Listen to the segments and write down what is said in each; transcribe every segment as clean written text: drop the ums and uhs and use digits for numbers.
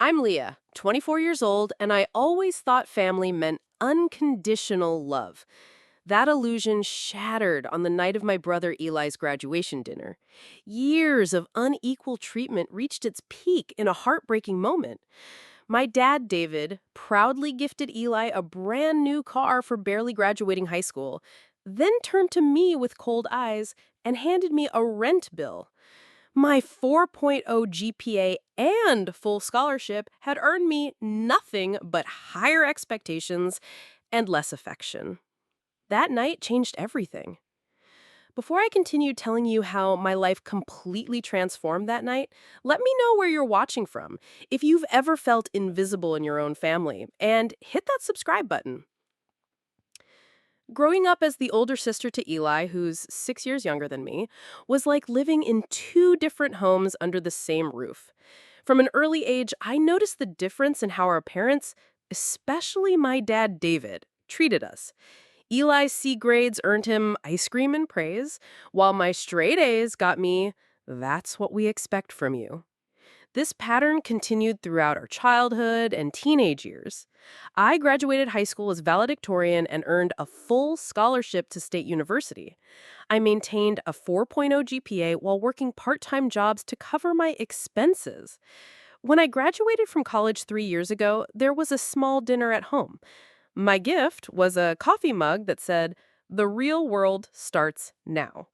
I'm Leah, 24 years old, and I always thought family meant unconditional love. That illusion shattered on the night of my brother Eli's graduation dinner. Years of unequal treatment reached its peak in a heartbreaking moment. My dad, David, proudly gifted Eli a brand new car for barely graduating high school, then turned to me with cold eyes and handed me a rent bill. My 4.0 GPA and full scholarship had earned me nothing but higher expectations and less affection. That night changed everything. Before I continue telling you how my life completely transformed that night, let me know where you're watching from, if you've ever felt invisible in your own family, and hit that subscribe button. Growing up as the older sister to Eli, who's 6 years younger than me, was like living in two different homes under the same roof. From an early age, I noticed the difference in how our parents, especially my dad David, treated us. Eli's C grades earned him ice cream and praise, while my straight A's got me, "That's what we expect from you." This pattern continued throughout our childhood and teenage years. I graduated high school as valedictorian and earned a full scholarship to State University. I maintained a 4.0 GPA while working part-time jobs to cover my expenses. When I graduated from college 3 years ago, there was a small dinner at home. My gift was a coffee mug that said, "The real world starts now."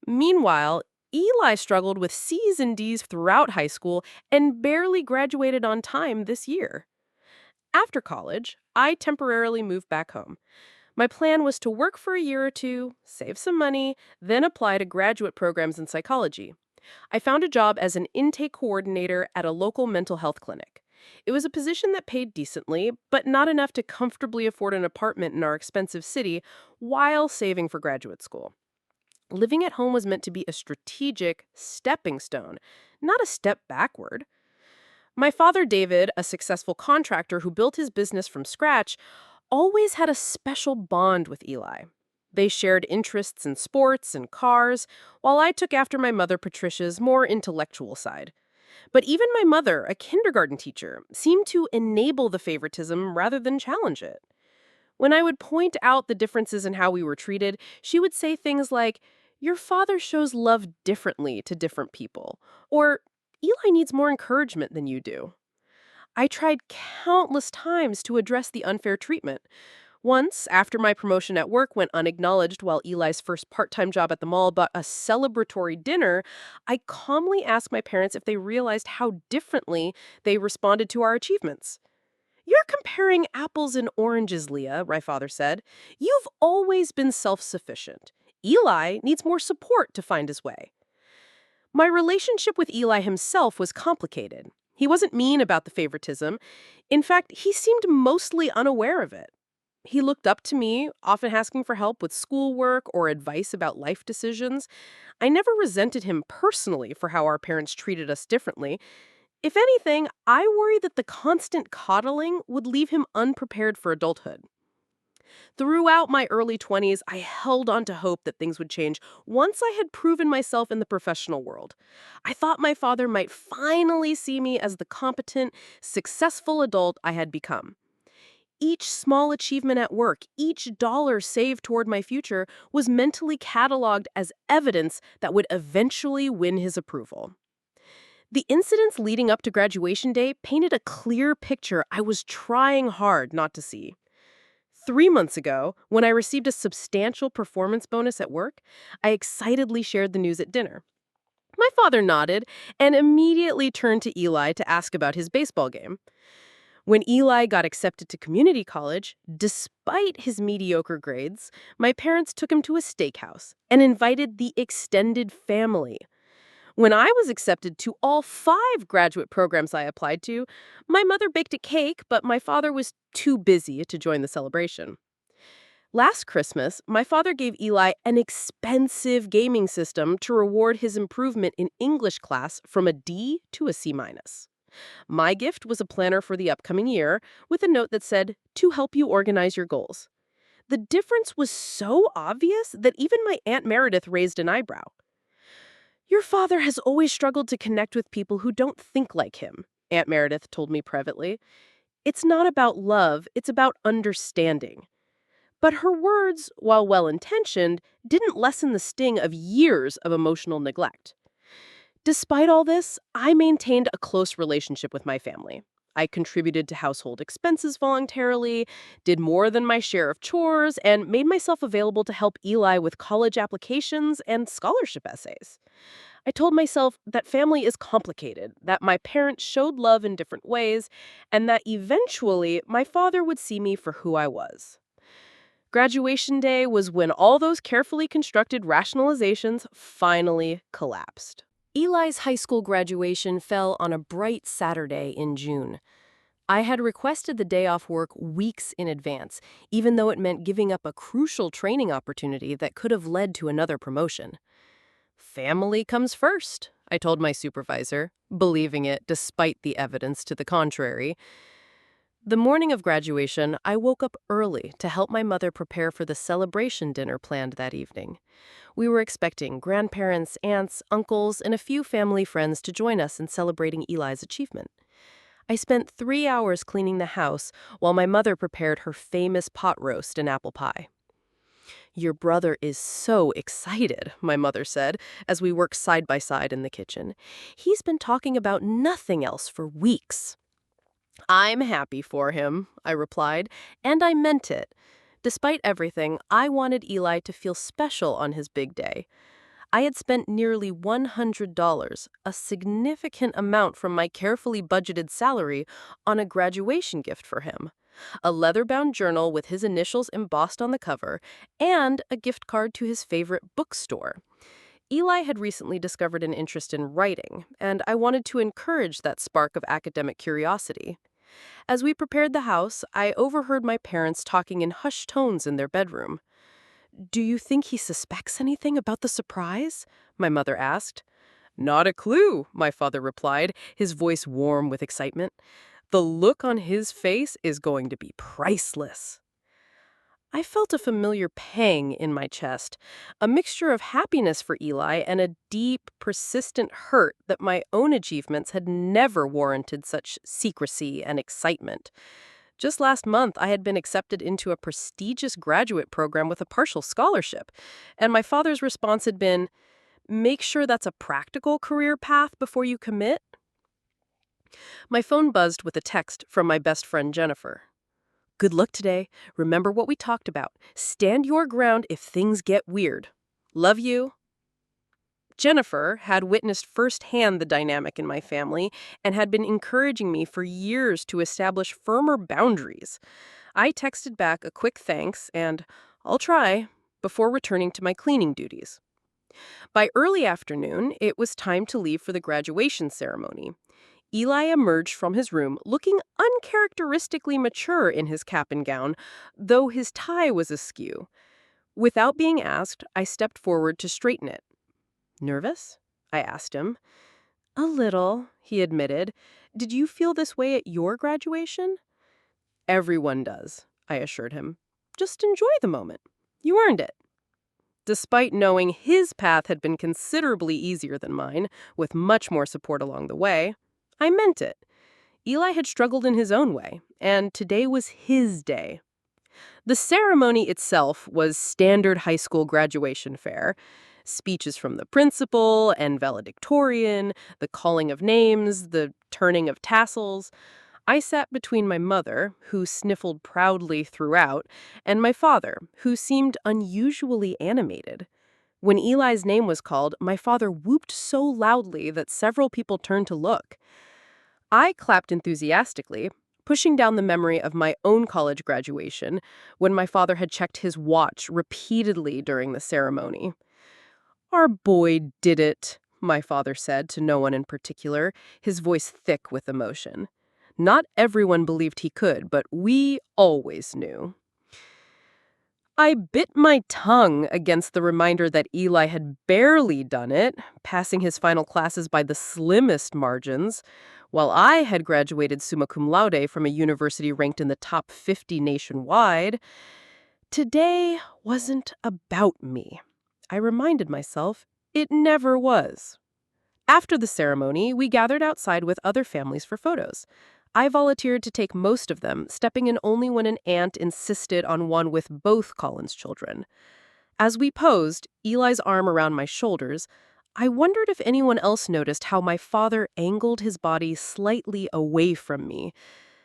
Meanwhile, Eli struggled with C's and D's throughout high school and barely graduated on time this year. After college, I temporarily moved back home. My plan was to work for a year or two, save some money, then apply to graduate programs in psychology. I found a job as an intake coordinator at a local mental health clinic. It was a position that paid decently, but not enough to comfortably afford an apartment in our expensive city while saving for graduate school. Living at home was meant to be a strategic stepping stone, not a step backward. My father, David, a successful contractor who built his business from scratch, always had a special bond with Eli. They shared interests in sports and cars, while I took after my mother, Patricia's more intellectual side. But even my mother, a kindergarten teacher, seemed to enable the favoritism rather than challenge it. When I would point out the differences in how we were treated, she would say things like, "Your father shows love differently to different people," or "Eli needs more encouragement than you do." I tried countless times to address the unfair treatment. Once, after my promotion at work went unacknowledged while Eli's first part-time job at the mall bought a celebratory dinner, I calmly asked my parents if they realized how differently they responded to our achievements. "You're comparing apples and oranges, Leah," my father said. "You've always been self-sufficient. Eli needs more support to find his way." My relationship with Eli himself was complicated. He wasn't mean about the favoritism. In fact, he seemed mostly unaware of it. He looked up to me, often asking for help with schoolwork or advice about life decisions. I never resented him personally for how our parents treated us differently. If anything, I worry that the constant coddling would leave him unprepared for adulthood. Throughout my early 20s, I held on to hope that things would change once I had proven myself in the professional world. I thought my father might finally see me as the competent, successful adult I had become. Each small achievement at work, each dollar saved toward my future, was mentally cataloged as evidence that would eventually win his approval. The incidents leading up to graduation day painted a clear picture I was trying hard not to see. 3 months ago, when I received a substantial performance bonus at work, I excitedly shared the news at dinner. My father nodded and immediately turned to Eli to ask about his baseball game. When Eli got accepted to community college, despite his mediocre grades, my parents took him to a steakhouse and invited the extended family. When I was accepted to all 5 graduate programs I applied to, my mother baked a cake, but my father was too busy to join the celebration. Last Christmas, my father gave Eli an expensive gaming system to reward his improvement in English class from a D to a C minus. My gift was a planner for the upcoming year with a note that said, "To help you organize your goals." The difference was so obvious that even my Aunt Meredith raised an eyebrow. "Your father has always struggled to connect with people who don't think like him," Aunt Meredith told me privately. It's not about love, it's about understanding. But her words, while well-intentioned, didn't lessen the sting of years of emotional neglect. Despite all this, I maintained a close relationship with my family. I contributed to household expenses voluntarily, did more than my share of chores, and made myself available to help Eli with college applications and scholarship essays. I told myself that family is complicated, that my parents showed love in different ways, and that eventually my father would see me for who I was. Graduation day was when all those carefully constructed rationalizations finally collapsed. Eli's high school graduation fell on a bright Saturday in June. I had requested the day off work weeks in advance, even though it meant giving up a crucial training opportunity that could have led to another promotion. Family comes first, I told my supervisor, believing it despite the evidence to the contrary. The morning of graduation, I woke up early to help my mother prepare for the celebration dinner planned that evening. We were expecting grandparents, aunts, uncles, and a few family friends to join us in celebrating Eli's achievement. I spent 3 hours cleaning the house while my mother prepared her famous pot roast and apple pie. "Your brother is so excited," my mother said, as we worked side by side in the kitchen. "He's been talking about nothing else for weeks." "I'm happy for him," I replied, and I meant it. Despite everything, I wanted Eli to feel special on his big day. I had spent nearly $100, a significant amount from my carefully budgeted salary, on a graduation gift for him. A leather-bound journal with his initials embossed on the cover, and a gift card to his favorite bookstore. Eli had recently discovered an interest in writing, and I wanted to encourage that spark of academic curiosity. As we prepared the house, I overheard my parents talking in hushed tones in their bedroom. "Do you think he suspects anything about the surprise?" my mother asked. "Not a clue," my father replied, his voice warm with excitement. "The look on his face is going to be priceless." I felt a familiar pang in my chest, a mixture of happiness for Eli and a deep, persistent hurt that my own achievements had never warranted such secrecy and excitement. Just last month, I had been accepted into a prestigious graduate program with a partial scholarship, and my father's response had been, "Make sure that's a practical career path before you commit." My phone buzzed with a text from my best friend Jennifer. "Good luck today. Remember what we talked about. Stand your ground if things get weird. Love you." Jennifer had witnessed firsthand the dynamic in my family and had been encouraging me for years to establish firmer boundaries. I texted back a quick thanks and, "I'll try," before returning to my cleaning duties. By early afternoon, it was time to leave for the graduation ceremony. Eli emerged from his room looking uncharacteristically mature in his cap and gown, though his tie was askew. Without being asked, I stepped forward to straighten it. "Nervous?" I asked him. "A little," he admitted. "Did you feel this way at your graduation?" "Everyone does," I assured him. "Just enjoy the moment. You earned it." Despite knowing his path had been considerably easier than mine, with much more support along the way, I meant it. Eli had struggled in his own way, and today was his day. The ceremony itself was standard high school graduation fare. Speeches from the principal and valedictorian, the calling of names, the turning of tassels. I sat between my mother, who sniffled proudly throughout, and my father, who seemed unusually animated. When Eli's name was called, my father whooped so loudly that several people turned to look. I clapped enthusiastically, pushing down the memory of my own college graduation when my father had checked his watch repeatedly during the ceremony. "Our boy did it," my father said to no one in particular, his voice thick with emotion. Not everyone believed he could, but we always knew. I bit my tongue against the reminder that Eli had barely done it, passing his final classes by the slimmest margins, while I had graduated summa cum laude from a university ranked in the top 50 nationwide. Today wasn't about me. I reminded myself it never was. After the ceremony, we gathered outside with other families for photos. I volunteered to take most of them, stepping in only when an aunt insisted on one with both Colin's children. As we posed, Eli's arm around my shoulders, I wondered if anyone else noticed how my father angled his body slightly away from me,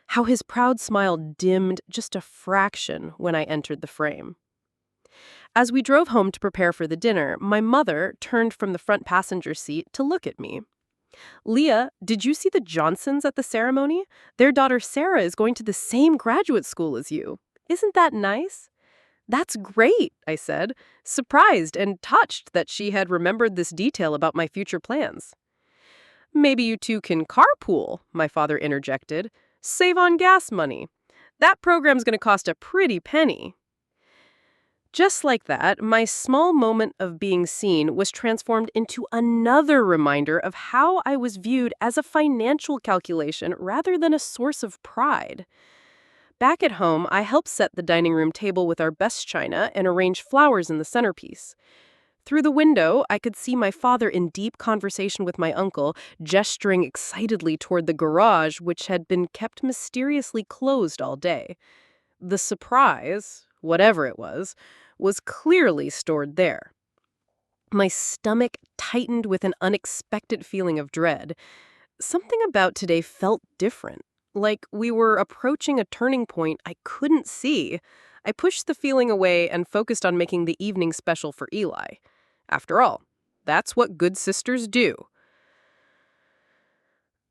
how his proud smile dimmed just a fraction when I entered the frame. As we drove home to prepare for the dinner, my mother turned from the front passenger seat to look at me. Leah, did you see the Johnsons at the ceremony? Their daughter Sarah is going to the same graduate school as you. Isn't that nice? That's great, I said, surprised and touched that she had remembered this detail about my future plans. Maybe you two can carpool, my father interjected. Save on gas money. That program's going to cost a pretty penny. Just like that, my small moment of being seen was transformed into another reminder of how I was viewed as a financial calculation rather than a source of pride. Back at home, I helped set the dining room table with our best china and arrange flowers in the centerpiece. Through the window, I could see my father in deep conversation with my uncle, gesturing excitedly toward the garage, which had been kept mysteriously closed all day. The surprise, whatever it was clearly stored there. My stomach tightened with an unexpected feeling of dread. Something about today felt different, like we were approaching a turning point I couldn't see. I pushed the feeling away and focused on making the evening special for Eli. After all, that's what good sisters do.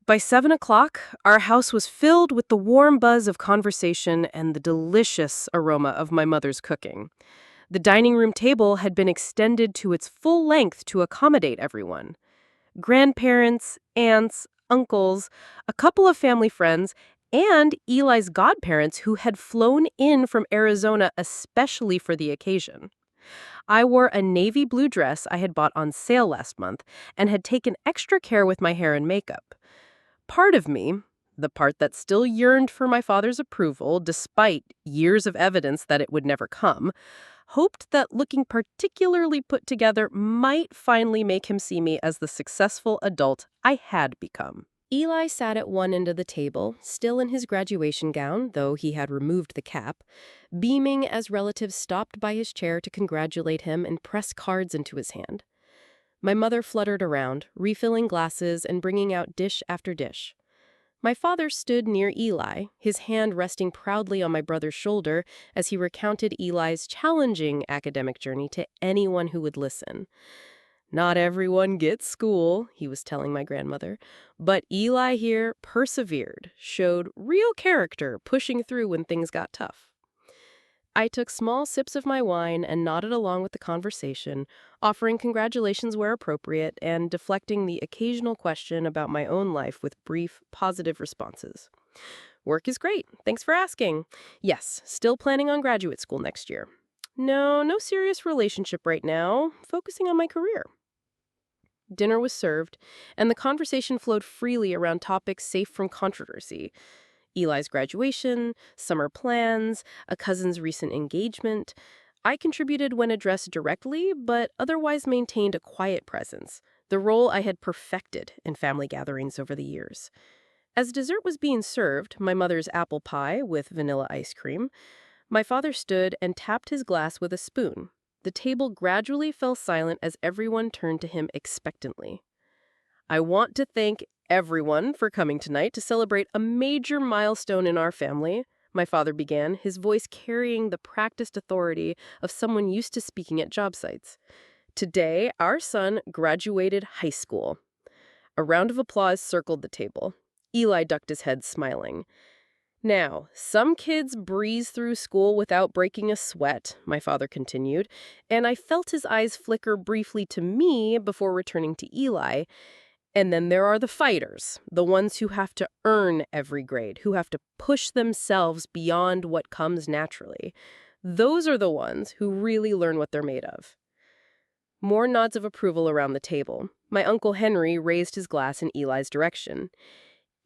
By 7 o'clock, our house was filled with the warm buzz of conversation and the delicious aroma of my mother's cooking. The dining room table had been extended to its full length to accommodate everyone. Grandparents, aunts, uncles, a couple of family friends, and Eli's godparents who had flown in from Arizona especially for the occasion. I wore a navy blue dress I had bought on sale last month and had taken extra care with my hair and makeup. Part of me, the part that still yearned for my father's approval despite years of evidence that it would never come, hoped that looking particularly put together might finally make him see me as the successful adult I had become. Eli sat at one end of the table, still in his graduation gown, though he had removed the cap, beaming as relatives stopped by his chair to congratulate him and press cards into his hand. My mother fluttered around, refilling glasses and bringing out dish after dish. My father stood near Eli, his hand resting proudly on my brother's shoulder as he recounted Eli's challenging academic journey to anyone who would listen. Not everyone gets school, he was telling my grandmother, but Eli here persevered, showed real character, pushing through when things got tough. I took small sips of my wine and nodded along with the conversation, offering congratulations where appropriate and deflecting the occasional question about my own life with brief, positive responses. Work is great. Thanks for asking. Yes, still planning on graduate school next year. No serious relationship right now. Focusing on my career. Dinner was served, and the conversation flowed freely around topics safe from controversy. Eli's graduation, summer plans, a cousin's recent engagement. I contributed when addressed directly, but otherwise maintained a quiet presence, the role I had perfected in family gatherings over the years. As dessert was being served, my mother's apple pie with vanilla ice cream, my father stood and tapped his glass with a spoon. The table gradually fell silent as everyone turned to him expectantly. I want to thank everyone for coming tonight to celebrate a major milestone in our family, my father began, his voice carrying the practiced authority of someone used to speaking at job sites. Today, our son graduated high school. A round of applause circled the table. Eli ducked his head, smiling. Now, some kids breeze through school without breaking a sweat, my father continued, and I felt his eyes flicker briefly to me before returning to Eli. And then there are the fighters, the ones who have to earn every grade, who have to push themselves beyond what comes naturally. Those are the ones who really learn what they're made of. More nods of approval around the table. My Uncle Henry raised his glass in Eli's direction.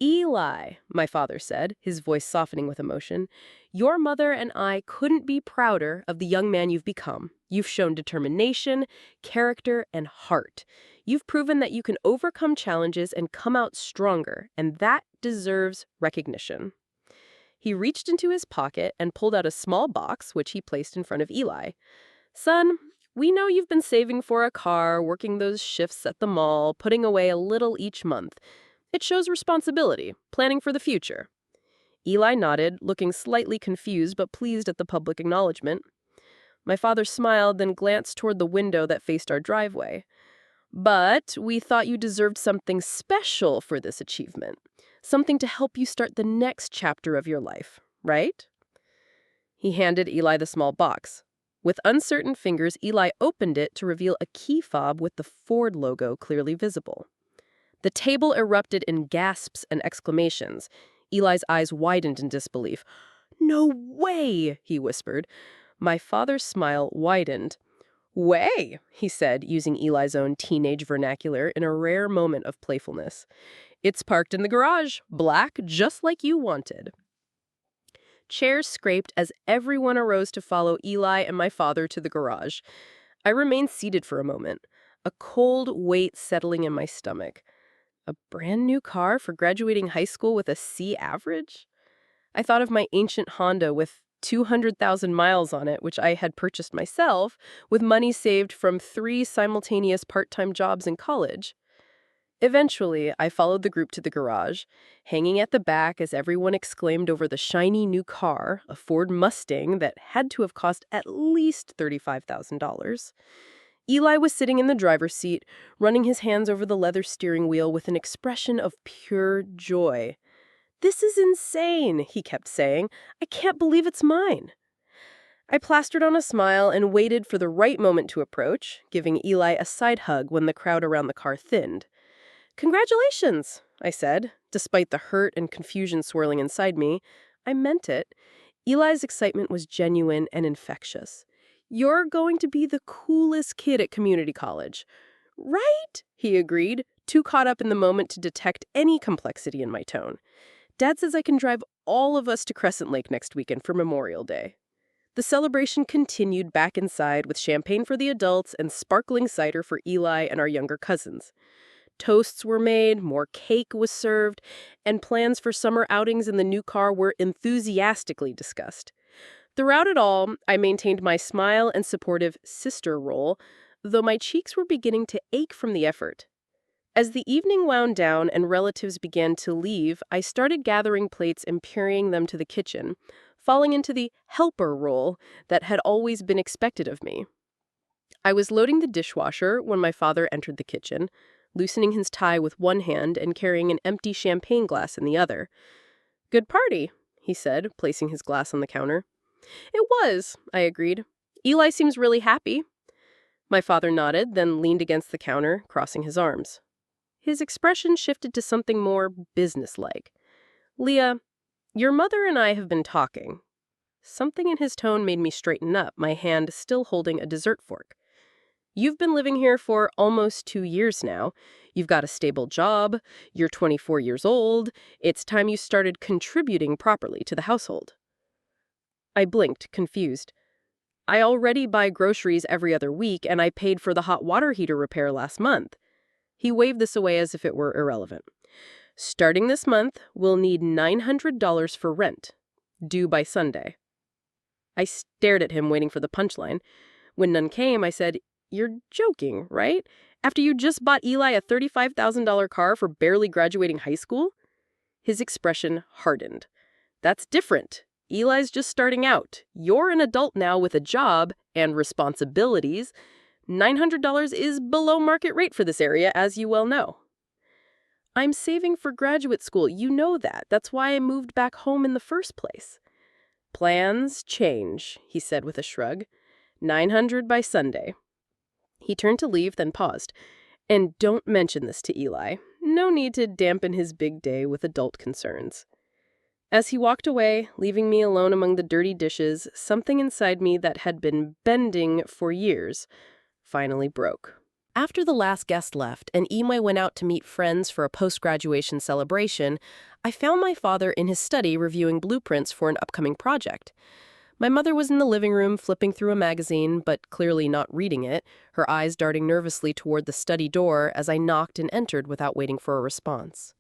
Eli, my father said, his voice softening with emotion, your mother and I couldn't be prouder of the young man you've become. You've shown determination, character, and heart. You've proven that you can overcome challenges and come out stronger, and that deserves recognition." He reached into his pocket and pulled out a small box, which he placed in front of Eli. "Son, we know you've been saving for a car, working those shifts at the mall, putting away a little each month. It shows responsibility, planning for the future." Eli nodded, looking slightly confused but pleased at the public acknowledgement. My father smiled, then glanced toward the window that faced our driveway. "But we thought you deserved something special for this achievement. Something to help you start the next chapter of your life, right?" He handed Eli the small box. With uncertain fingers, Eli opened it to reveal a key fob with the Ford logo clearly visible. The table erupted in gasps and exclamations. Eli's eyes widened in disbelief. "No way!" he whispered. My father's smile widened. "Way," he said, using Eli's own teenage vernacular in a rare moment of playfulness. "It's parked in the garage, black, just like you wanted." Chairs scraped as everyone arose to follow Eli and my father to the garage. I remained seated for a moment, a cold weight settling in my stomach. A brand new car for graduating high school with a C average? I thought of my ancient Honda with 200,000 miles on it, which I had purchased myself, with money saved from 3 simultaneous part-time jobs in college. Eventually, I followed the group to the garage, hanging at the back as everyone exclaimed over the shiny new car, a Ford Mustang that had to have cost at least $35,000. Eli was sitting in the driver's seat, running his hands over the leather steering wheel with an expression of pure joy. "This is insane," he kept saying. "I can't believe it's mine." I plastered on a smile and waited for the right moment to approach, giving Eli a side hug when the crowd around the car thinned. "Congratulations," I said, despite the hurt and confusion swirling inside me. I meant it. Eli's excitement was genuine and infectious. "You're going to be the coolest kid at community college." "Right?" he agreed, too caught up in the moment to detect any complexity in my tone. "Dad says I can drive all of us to Crescent Lake next weekend for Memorial Day." The celebration continued back inside with champagne for the adults and sparkling cider for Eli and our younger cousins. Toasts were made, more cake was served, and plans for summer outings in the new car were enthusiastically discussed. Throughout it all, I maintained my smile and supportive sister role, though my cheeks were beginning to ache from the effort. As the evening wound down and relatives began to leave, I started gathering plates and carrying them to the kitchen, falling into the helper role that had always been expected of me. I was loading the dishwasher when my father entered the kitchen, loosening his tie with one hand and carrying an empty champagne glass in the other. "Good party," he said, placing his glass on the counter. "It was," I agreed. "Eli seems really happy." My father nodded, then leaned against the counter, crossing his arms. His expression shifted to something more businesslike. "Leah, your mother and I have been talking." Something in his tone made me straighten up, my hand still holding a dessert fork. "You've been living here for almost 2 years now. You've got a stable job. You're 24 years old. It's time you started contributing properly to the household." I blinked, confused. "I already buy groceries every other week, and I paid for the hot water heater repair last month." He waved this away as if it were irrelevant. "Starting this month, we'll need $900 for rent, due by Sunday." I stared at him, waiting for the punchline. When none came, I said, "You're joking, right? After you just bought Eli a $35,000 car for barely graduating high school?" His expression hardened. "That's different. Eli's just starting out. You're an adult now with a job and responsibilities. $900 is below market rate for this area, as you well know." "I'm saving for graduate school. You know that. That's why I moved back home in the first place." "Plans change," he said with a shrug. $900 by Sunday." He turned to leave, then paused. "And don't mention this to Eli. No need to dampen his big day with adult concerns." As he walked away, leaving me alone among the dirty dishes, something inside me that had been bending for years finally broke. After the last guest left and Imai went out to meet friends for a post-graduation celebration, I found my father in his study reviewing blueprints for an upcoming project. My mother was in the living room flipping through a magazine, but clearly not reading it, her eyes darting nervously toward the study door as I knocked and entered without waiting for a response.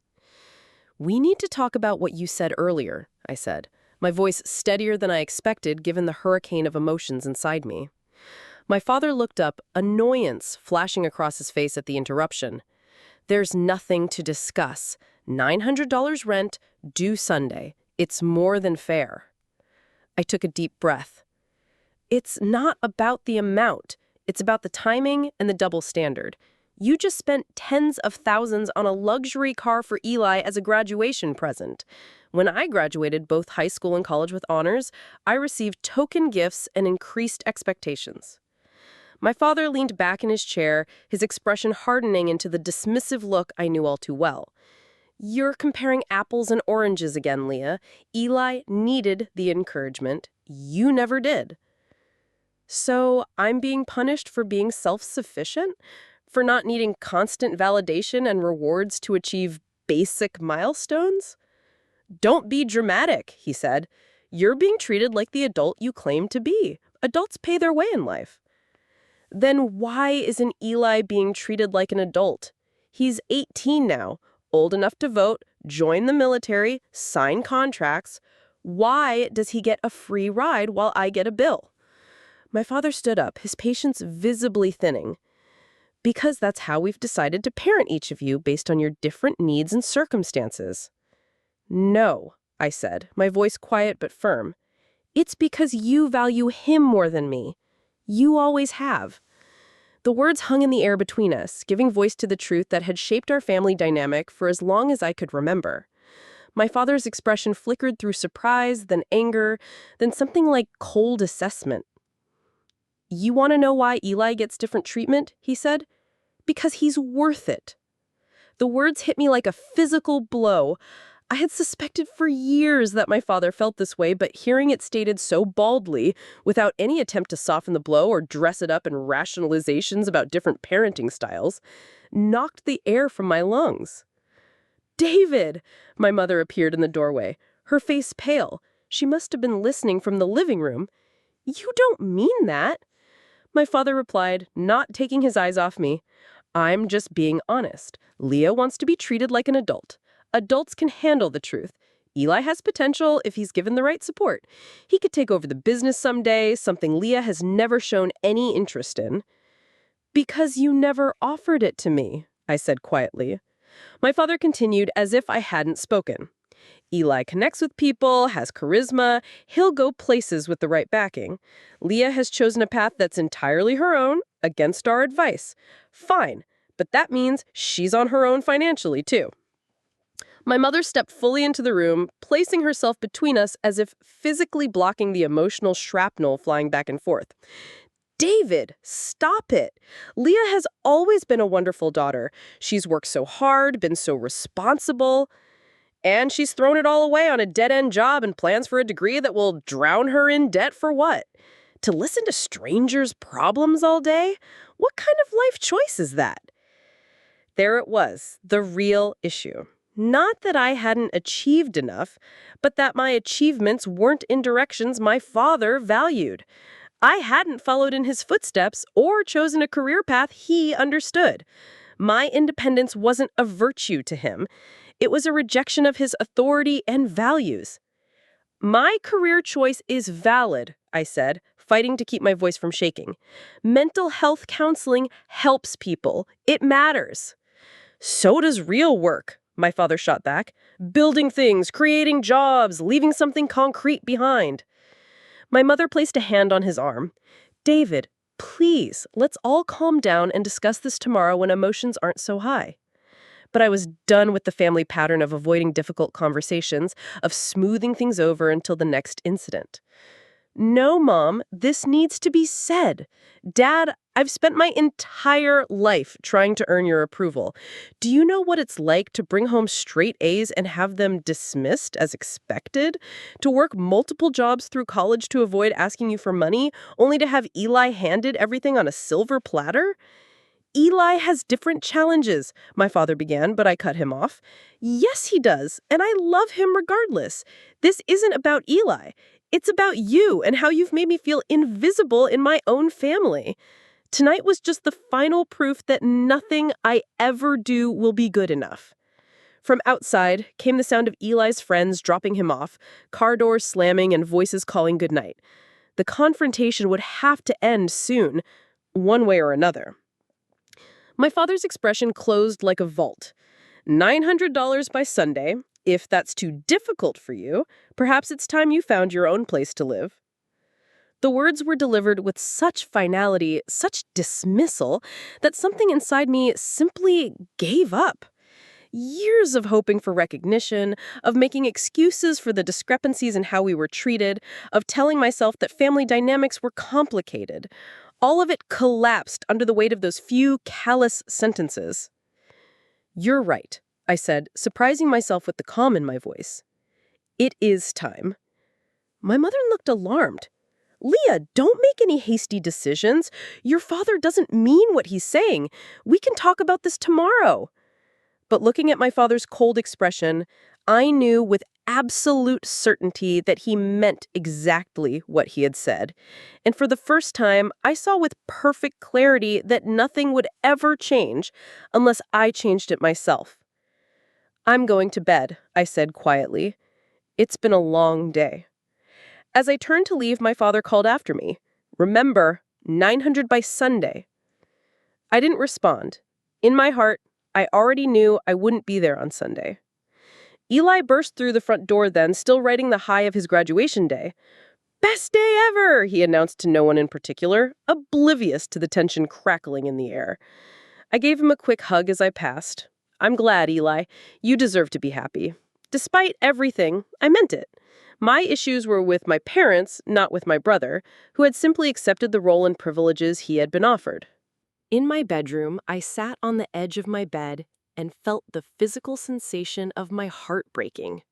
"We need to talk about what you said earlier," I said, my voice steadier than I expected given the hurricane of emotions inside me. My father looked up, annoyance flashing across his face at the interruption. "There's nothing to discuss. $900 rent, due Sunday. It's more than fair." I took a deep breath. "It's not about the amount. It's about the timing and the double standard. You just spent tens of thousands on a luxury car for Eli as a graduation present. When I graduated both high school and college with honors, I received token gifts and increased expectations." My father leaned back in his chair, his expression hardening into the dismissive look I knew all too well. "You're comparing apples and oranges again, Leah. Eli needed the encouragement. You never did." "So I'm being punished for being self-sufficient? For not needing constant validation and rewards to achieve basic milestones?" "Don't be dramatic," he said. "You're being treated like the adult you claim to be. Adults pay their way in life." "Then why isn't Eli being treated like an adult? He's 18 now, old enough to vote, join the military, sign contracts. Why does he get a free ride while I get a bill?" My father stood up, his patience visibly thinning. "Because that's how we've decided to parent each of you based on your different needs and circumstances." "No," I said, my voice quiet but firm. "It's because you value him more than me. You always have." The words hung in the air between us, giving voice to the truth that had shaped our family dynamic for as long as I could remember. My father's expression flickered through surprise, then anger, then something like cold assessment. "You want to know why Eli gets different treatment?" he said. "Because he's worth it." The words hit me like a physical blow. I had suspected for years that my father felt this way, but hearing it stated so baldly, without any attempt to soften the blow or dress it up in rationalizations about different parenting styles, knocked the air from my lungs. "David!" My mother appeared in the doorway, her face pale. She must have been listening from the living room. "You don't mean that." My father replied, not taking his eyes off me. "I'm just being honest. Leah wants to be treated like an adult. Adults can handle the truth. Eli has potential if he's given the right support. He could take over the business someday, something Leah has never shown any interest in." "Because you never offered it to me," I said quietly. My father continued as if I hadn't spoken. "Eli connects with people, has charisma. He'll go places with the right backing. Leah has chosen a path that's entirely her own, against our advice. Fine, but that means she's on her own financially, too." My mother stepped fully into the room, placing herself between us as if physically blocking the emotional shrapnel flying back and forth. "David, stop it. Leah has always been a wonderful daughter. She's worked so hard, been so responsible. And she's thrown it all away on a dead-end job and plans for a degree that will drown her in debt for what? To listen to strangers' problems all day? What kind of life choice is that?" There it was, the real issue. Not that I hadn't achieved enough, but that my achievements weren't in directions my father valued. I hadn't followed in his footsteps or chosen a career path he understood. My independence wasn't a virtue to him. It was a rejection of his authority and values. "My career choice is valid," I said, fighting to keep my voice from shaking. "Mental health counseling helps people. It matters." "So does real work," my father shot back. "Building things, creating jobs, leaving something concrete behind." My mother placed a hand on his arm. "David, please, let's all calm down and discuss this tomorrow when emotions aren't so high." But I was done with the family pattern of avoiding difficult conversations, of smoothing things over until the next incident. "No, Mom, this needs to be said. Dad, I've spent my entire life trying to earn your approval. Do you know what it's like to bring home straight A's and have them dismissed as expected? To work multiple jobs through college to avoid asking you for money, only to have Eli handed everything on a silver platter? Eli has different challenges, my father began, but I cut him off. Yes, he does, and I love him regardless. This isn't about Eli. It's about you and how you've made me feel invisible in my own family. Tonight was just the final proof that nothing I ever do will be good enough. From outside came the sound of Eli's friends dropping him off, car doors slamming and voices calling goodnight. The confrontation would have to end soon, one way or another. My father's expression closed like a vault. $900 by Sunday. If that's too difficult for you, perhaps it's time you found your own place to live. The words were delivered with such finality, such dismissal, that something inside me simply gave up. Years of hoping for recognition, of making excuses for the discrepancies in how we were treated, of telling myself that family dynamics were complicated. All of it collapsed under the weight of those few callous sentences. "You're right," I said, surprising myself with the calm in my voice. "It is time." My mother looked alarmed. "Leah, don't make any hasty decisions. Your father doesn't mean what he's saying. We can talk about this tomorrow." But looking at my father's cold expression, I knew with absolute certainty that he meant exactly what he had said. And for the first time, I saw with perfect clarity that nothing would ever change unless I changed it myself. "I'm going to bed," I said quietly. "It's been a long day." As I turned to leave, my father called after me. "Remember, 900 by Sunday." I didn't respond. In my heart, I already knew I wouldn't be there on Sunday. Eli burst through the front door then, still riding the high of his graduation day. "Best day ever," he announced to no one in particular, oblivious to the tension crackling in the air. I gave him a quick hug as I passed. "I'm glad, Eli. You deserve to be happy." Despite everything, I meant it. My issues were with my parents, not with my brother, who had simply accepted the role and privileges he had been offered. In my bedroom, I sat on the edge of my bed and felt the physical sensation of my heart breaking.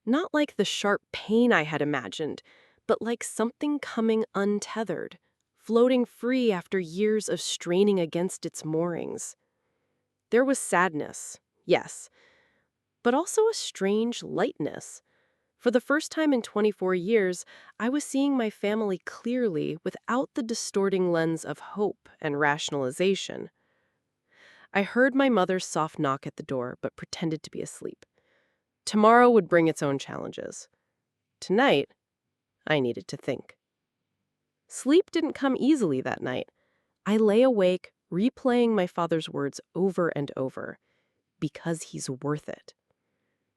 Not like the sharp pain I had imagined, but like something coming untethered, floating free after years of straining against its moorings. There was sadness, yes, but also a strange lightness. For the first time in 24 years, I was seeing my family clearly without the distorting lens of hope and rationalization. I heard my mother's soft knock at the door, but pretended to be asleep. Tomorrow would bring its own challenges. Tonight, I needed to think. Sleep didn't come easily that night. I lay awake, replaying my father's words over and over. Because he's worth it.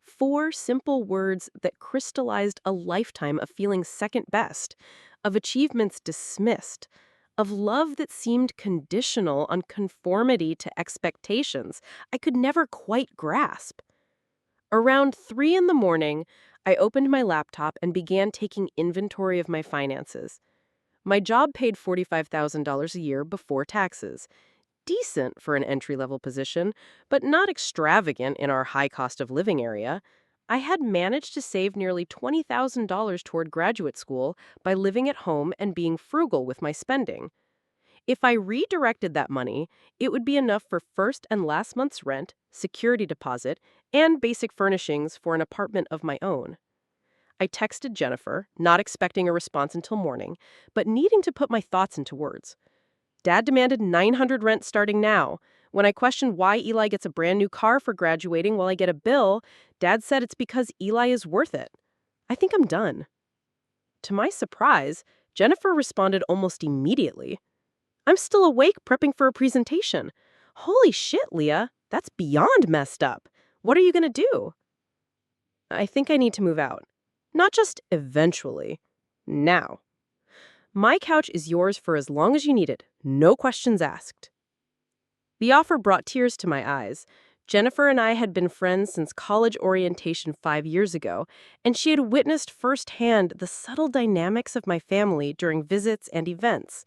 4 simple words that crystallized a lifetime of feeling second best, of achievements dismissed, of love that seemed conditional on conformity to expectations I could never quite grasp. Around 3 in the morning, I opened my laptop and began taking inventory of my finances. My job paid $45,000 a year before taxes. Decent for an entry-level position, but not extravagant in our high cost of living area. I had managed to save nearly $20,000 toward graduate school by living at home and being frugal with my spending. If I redirected that money, it would be enough for first and last month's rent, security deposit, and basic furnishings for an apartment of my own. I texted Jennifer, not expecting a response until morning, but needing to put my thoughts into words. Dad demanded $900 rent starting now. When I questioned why Eli gets a brand new car for graduating while I get a bill, Dad said it's because Eli is worth it. I think I'm done. To my surprise, Jennifer responded almost immediately. "I'm still awake prepping for a presentation." "Holy shit, Leah, that's beyond messed up. What are you going to do?" "I think I need to move out. Not just eventually. Now. My couch is yours for as long as you need it. No questions asked." The offer brought tears to my eyes. Jennifer and I had been friends since college orientation 5 years ago, and she had witnessed firsthand the subtle dynamics of my family during visits and events.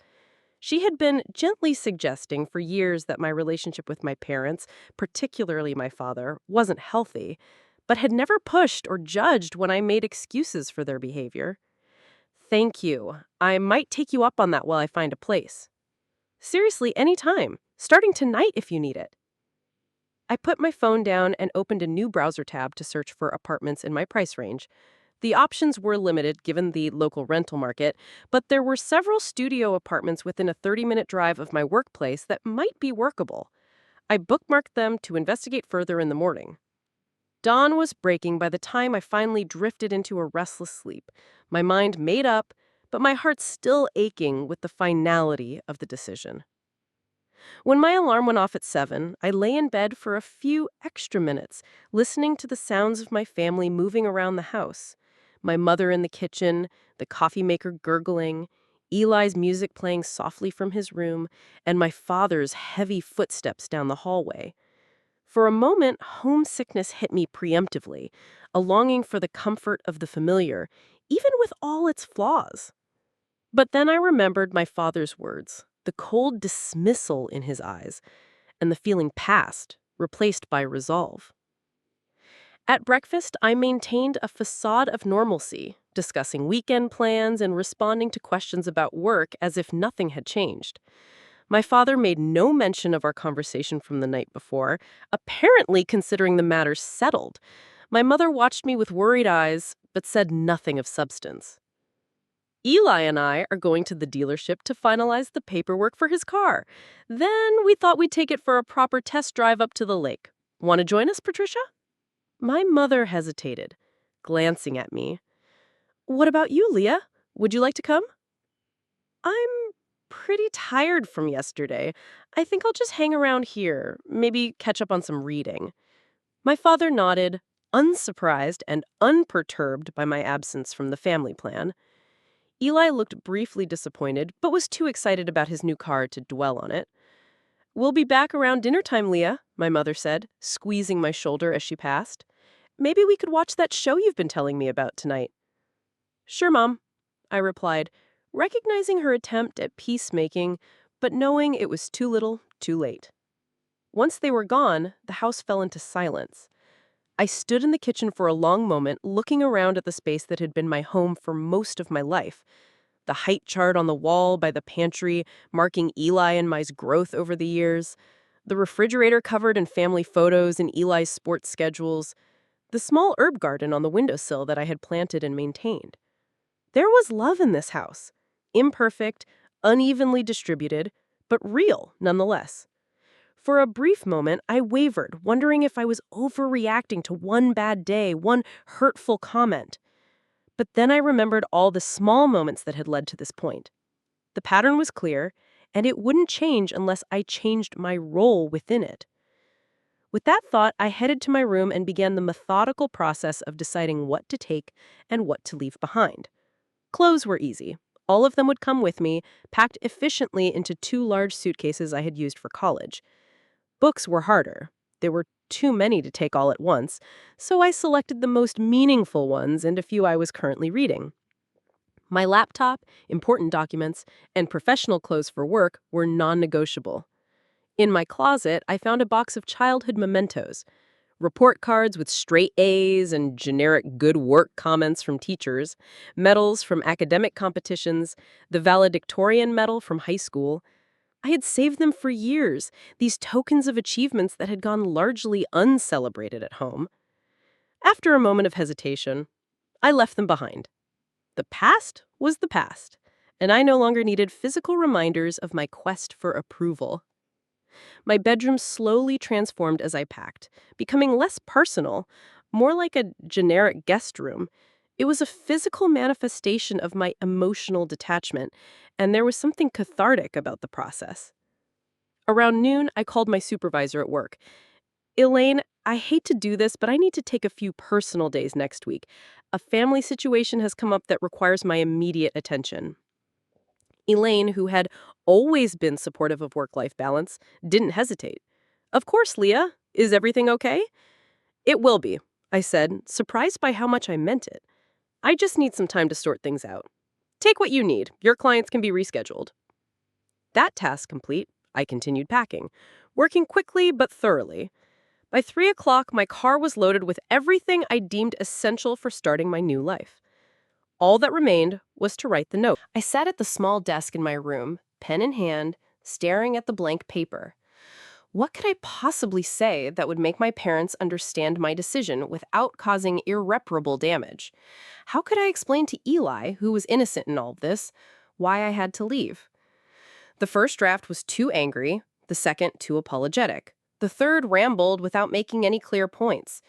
She had been gently suggesting for years that my relationship with my parents, particularly my father, wasn't healthy, but had never pushed or judged when I made excuses for their behavior. "Thank you. I might take you up on that while I find a place." "Seriously, anytime. starting tonight if you need it. I put my phone down and opened a new browser tab to search for apartments in my price range. The options were limited given the local rental market, but there were several studio apartments within a 30-minute drive of my workplace that might be workable. I bookmarked them to investigate further in the morning. Dawn was breaking by the time I finally drifted into a restless sleep, my mind made up, but my heart still aching with the finality of the decision. When my alarm went off at 7, I lay in bed for a few extra minutes, listening to the sounds of my family moving around the house. My mother in the kitchen, the coffee maker gurgling, Eli's music playing softly from his room, and my father's heavy footsteps down the hallway. For a moment, homesickness hit me preemptively, a longing for the comfort of the familiar, even with all its flaws. But then I remembered my father's words, the cold dismissal in his eyes, and the feeling passed, replaced by resolve. At breakfast, I maintained a facade of normalcy, discussing weekend plans and responding to questions about work as if nothing had changed. My father made no mention of our conversation from the night before, apparently considering the matter settled. My mother watched me with worried eyes, but said nothing of substance. Eli and I are going to the dealership to finalize the paperwork for his car. Then we thought we'd take it for a proper test drive up to the lake. Want to join us, Patricia? My mother hesitated, glancing at me. What about you, Leah? Would you like to come? I'm pretty tired from yesterday. I think I'll just hang around here, maybe catch up on some reading. My father nodded, unsurprised and unperturbed by my absence from the family plan. Eli looked briefly disappointed, but was too excited about his new car to dwell on it. We'll be back around dinner time, Leah, my mother said, squeezing my shoulder as she passed. Maybe we could watch that show you've been telling me about tonight. Sure, Mom, I replied, recognizing her attempt at peacemaking, but knowing it was too little, too late. Once they were gone, the house fell into silence. I stood in the kitchen for a long moment, looking around at the space that had been my home for most of my life. The height chart on the wall by the pantry, marking Eli and my growth over the years. The refrigerator covered in family photos and Eli's sports schedules. The small herb garden on the windowsill that I had planted and maintained. There was love in this house. Imperfect, unevenly distributed, but real nonetheless. For a brief moment, I wavered, wondering if I was overreacting to one bad day, one hurtful comment. But then I remembered all the small moments that had led to this point. The pattern was clear, and it wouldn't change unless I changed my role within it. With that thought, I headed to my room and began the methodical process of deciding what to take and what to leave behind. Clothes were easy. All of them would come with me, packed efficiently into 2 large suitcases I had used for college. Books were harder. There were too many to take all at once, so I selected the most meaningful ones and a few I was currently reading. My laptop, important documents, and professional clothes for work were non-negotiable. In my closet, I found a box of childhood mementos, report cards with straight A's and generic good work comments from teachers, medals from academic competitions, the valedictorian medal from high school. I had saved them for years, these tokens of achievements that had gone largely uncelebrated at home. After a moment of hesitation, I left them behind. The past was the past, and I no longer needed physical reminders of my quest for approval. My bedroom slowly transformed as I packed, becoming less personal, more like a generic guest room. It was a physical manifestation of my emotional detachment, and there was something cathartic about the process. Around noon, I called my supervisor at work. Elaine, I hate to do this, but I need to take a few personal days next week. A family situation has come up that requires my immediate attention. Elaine, who had always been supportive of work-life balance, didn't hesitate. Of course, Leah. Is everything okay? It will be, I said, surprised by how much I meant it. I just need some time to sort things out. Take what you need. Your clients can be rescheduled. That task complete, I continued packing, working quickly but thoroughly. By 3 o'clock, my car was loaded with everything I deemed essential for starting my new life. All that remained was to write the note. I sat at the small desk in my room, pen in hand, staring at the blank paper. What could I possibly say that would make my parents understand my decision without causing irreparable damage? How could I explain to Eli, who was innocent in all of this, why I had to leave? The first draft was too angry, the second too apologetic. The third rambled without making any clear points.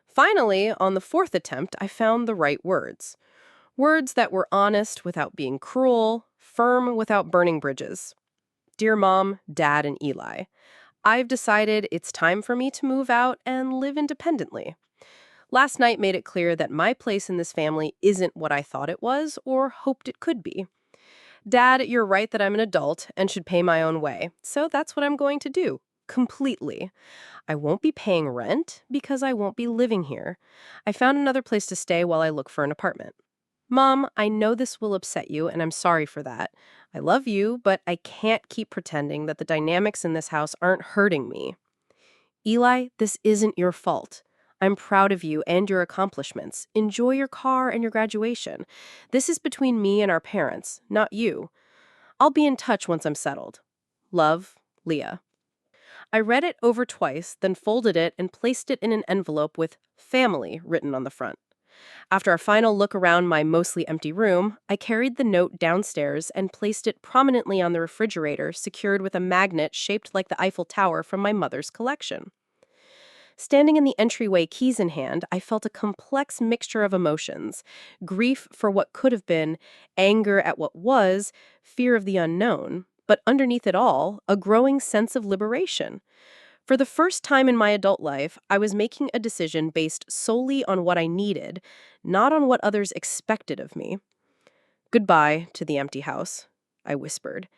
Finally, on the fourth attempt, I found the right words. Words that were honest without being cruel, firm without burning bridges. Dear Mom, Dad, and Eli, I've decided it's time for me to move out and live independently. Last night made it clear that my place in this family isn't what I thought it was or hoped it could be. Dad, you're right that I'm an adult and should pay my own way, so that's what I'm going to do. Completely. I won't be paying rent because I won't be living here. I found another place to stay while I look for an apartment. Mom, I know this will upset you, and I'm sorry for that. I love you, but I can't keep pretending that the dynamics in this house aren't hurting me. Eli, this isn't your fault. I'm proud of you and your accomplishments. Enjoy your car and your graduation. This is between me and our parents, not you. I'll be in touch once I'm settled. Love, Leah. I read it over twice, then folded it and placed it in an envelope with family written on the front. After a final look around my mostly empty room, I carried the note downstairs and placed it prominently on the refrigerator, secured with a magnet shaped like the Eiffel Tower from my mother's collection. Standing in the entryway, keys in hand, I felt a complex mixture of emotions: grief for what could have been, anger at what was, fear of the unknown, but underneath it all, a growing sense of liberation. For the first time in my adult life, I was making a decision based solely on what I needed, not on what others expected of me. Goodbye to the empty house, I whispered.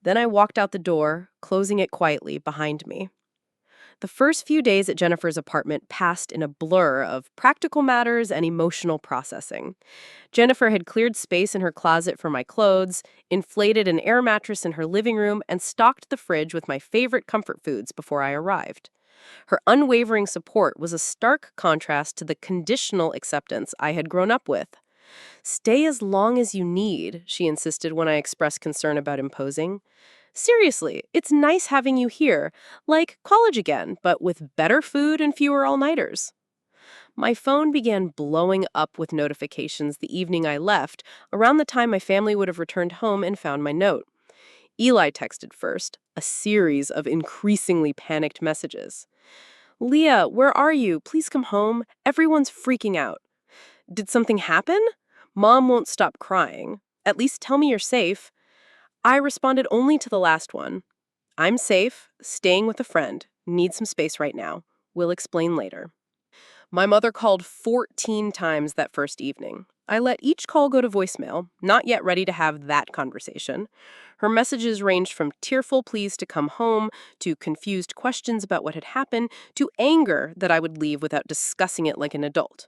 Then I walked out the door, closing it quietly behind me. The first few days at Jennifer's apartment passed in a blur of practical matters and emotional processing. Jennifer had cleared space in her closet for my clothes, inflated an air mattress in her living room, and stocked the fridge with my favorite comfort foods before I arrived. Her unwavering support was a stark contrast to the conditional acceptance I had grown up with. Stay as long as you need, she insisted when I expressed concern about imposing. Seriously, it's nice having you here, like college again, but with better food and fewer all-nighters. My phone began blowing up with notifications the evening I left, around the time my family would have returned home and found my note. Eli texted first, a series of increasingly panicked messages. Leah, where are you? Please come home. Everyone's freaking out. Did something happen? Mom won't stop crying. At least tell me you're safe. I responded only to the last one. I'm safe, staying with a friend. Need some space right now. We'll explain later. My mother called 14 times that first evening. I let each call go to voicemail, not yet ready to have that conversation. Her messages ranged from tearful pleas to come home, to confused questions about what had happened, to anger that I would leave without discussing it like an adult.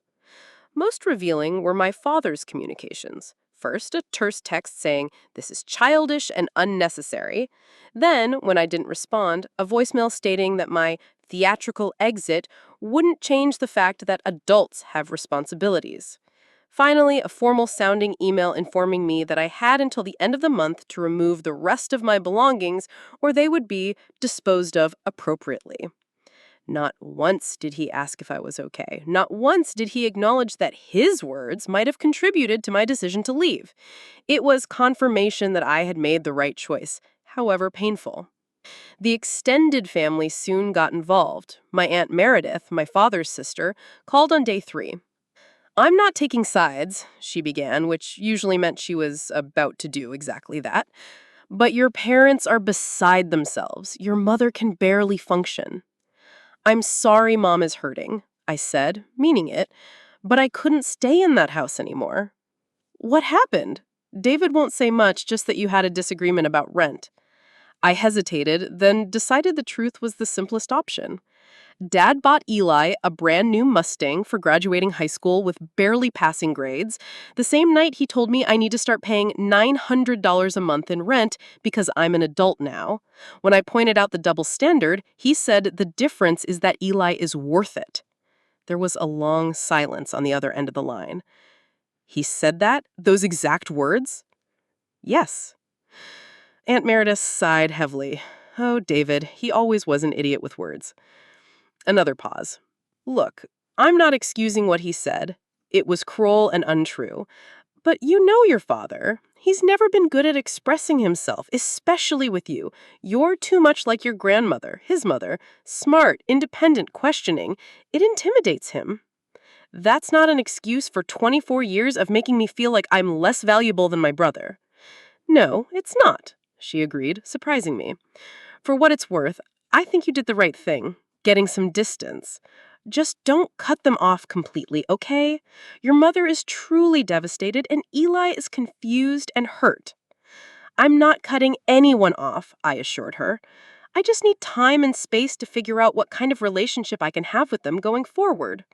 Most revealing were my father's communications. First, a terse text saying, "This is childish and unnecessary." Then, when I didn't respond, a voicemail stating that my theatrical exit wouldn't change the fact that adults have responsibilities. Finally, a formal-sounding email informing me that I had until the end of the month to remove the rest of my belongings, or they would be disposed of appropriately. Not once did he ask if I was okay. Not once did he acknowledge that his words might have contributed to my decision to leave. It was confirmation that I had made the right choice, however painful. The extended family soon got involved. My Aunt Meredith, my father's sister, called on day 3. "I'm not taking sides," she began, which usually meant she was about to do exactly that. "But your parents are beside themselves. Your mother can barely function." "I'm sorry Mom is hurting," I said, meaning it, "but I couldn't stay in that house anymore." "What happened?" "David won't say much, just that you had a disagreement about rent." I hesitated, then decided the truth was the simplest option. Dad bought Eli a brand new Mustang for graduating high school with barely passing grades, the same night he told me I need to start paying $900 a month in rent because I'm an adult now. When I pointed out the double standard, he said the difference is that Eli is worth it. There was a long silence on the other end of the line. "He said that? Those exact words?" "Yes." Aunt Meredith sighed heavily. Oh, David, he always was an idiot with words. Another pause. Look, I'm not excusing what he said. It was cruel and untrue. But you know your father. He's never been good at expressing himself, especially with you. You're too much like your grandmother, his mother. Smart, independent, questioning. It intimidates him. That's not an excuse for 24 years of making me feel like I'm less valuable than my brother. No, it's not, she agreed, surprising me. For what it's worth, I think you did the right thing, getting some distance. Just don't cut them off completely, okay? Your mother is truly devastated and Eli is confused and hurt. I'm not cutting anyone off, I assured her. I just need time and space to figure out what kind of relationship I can have with them going forward.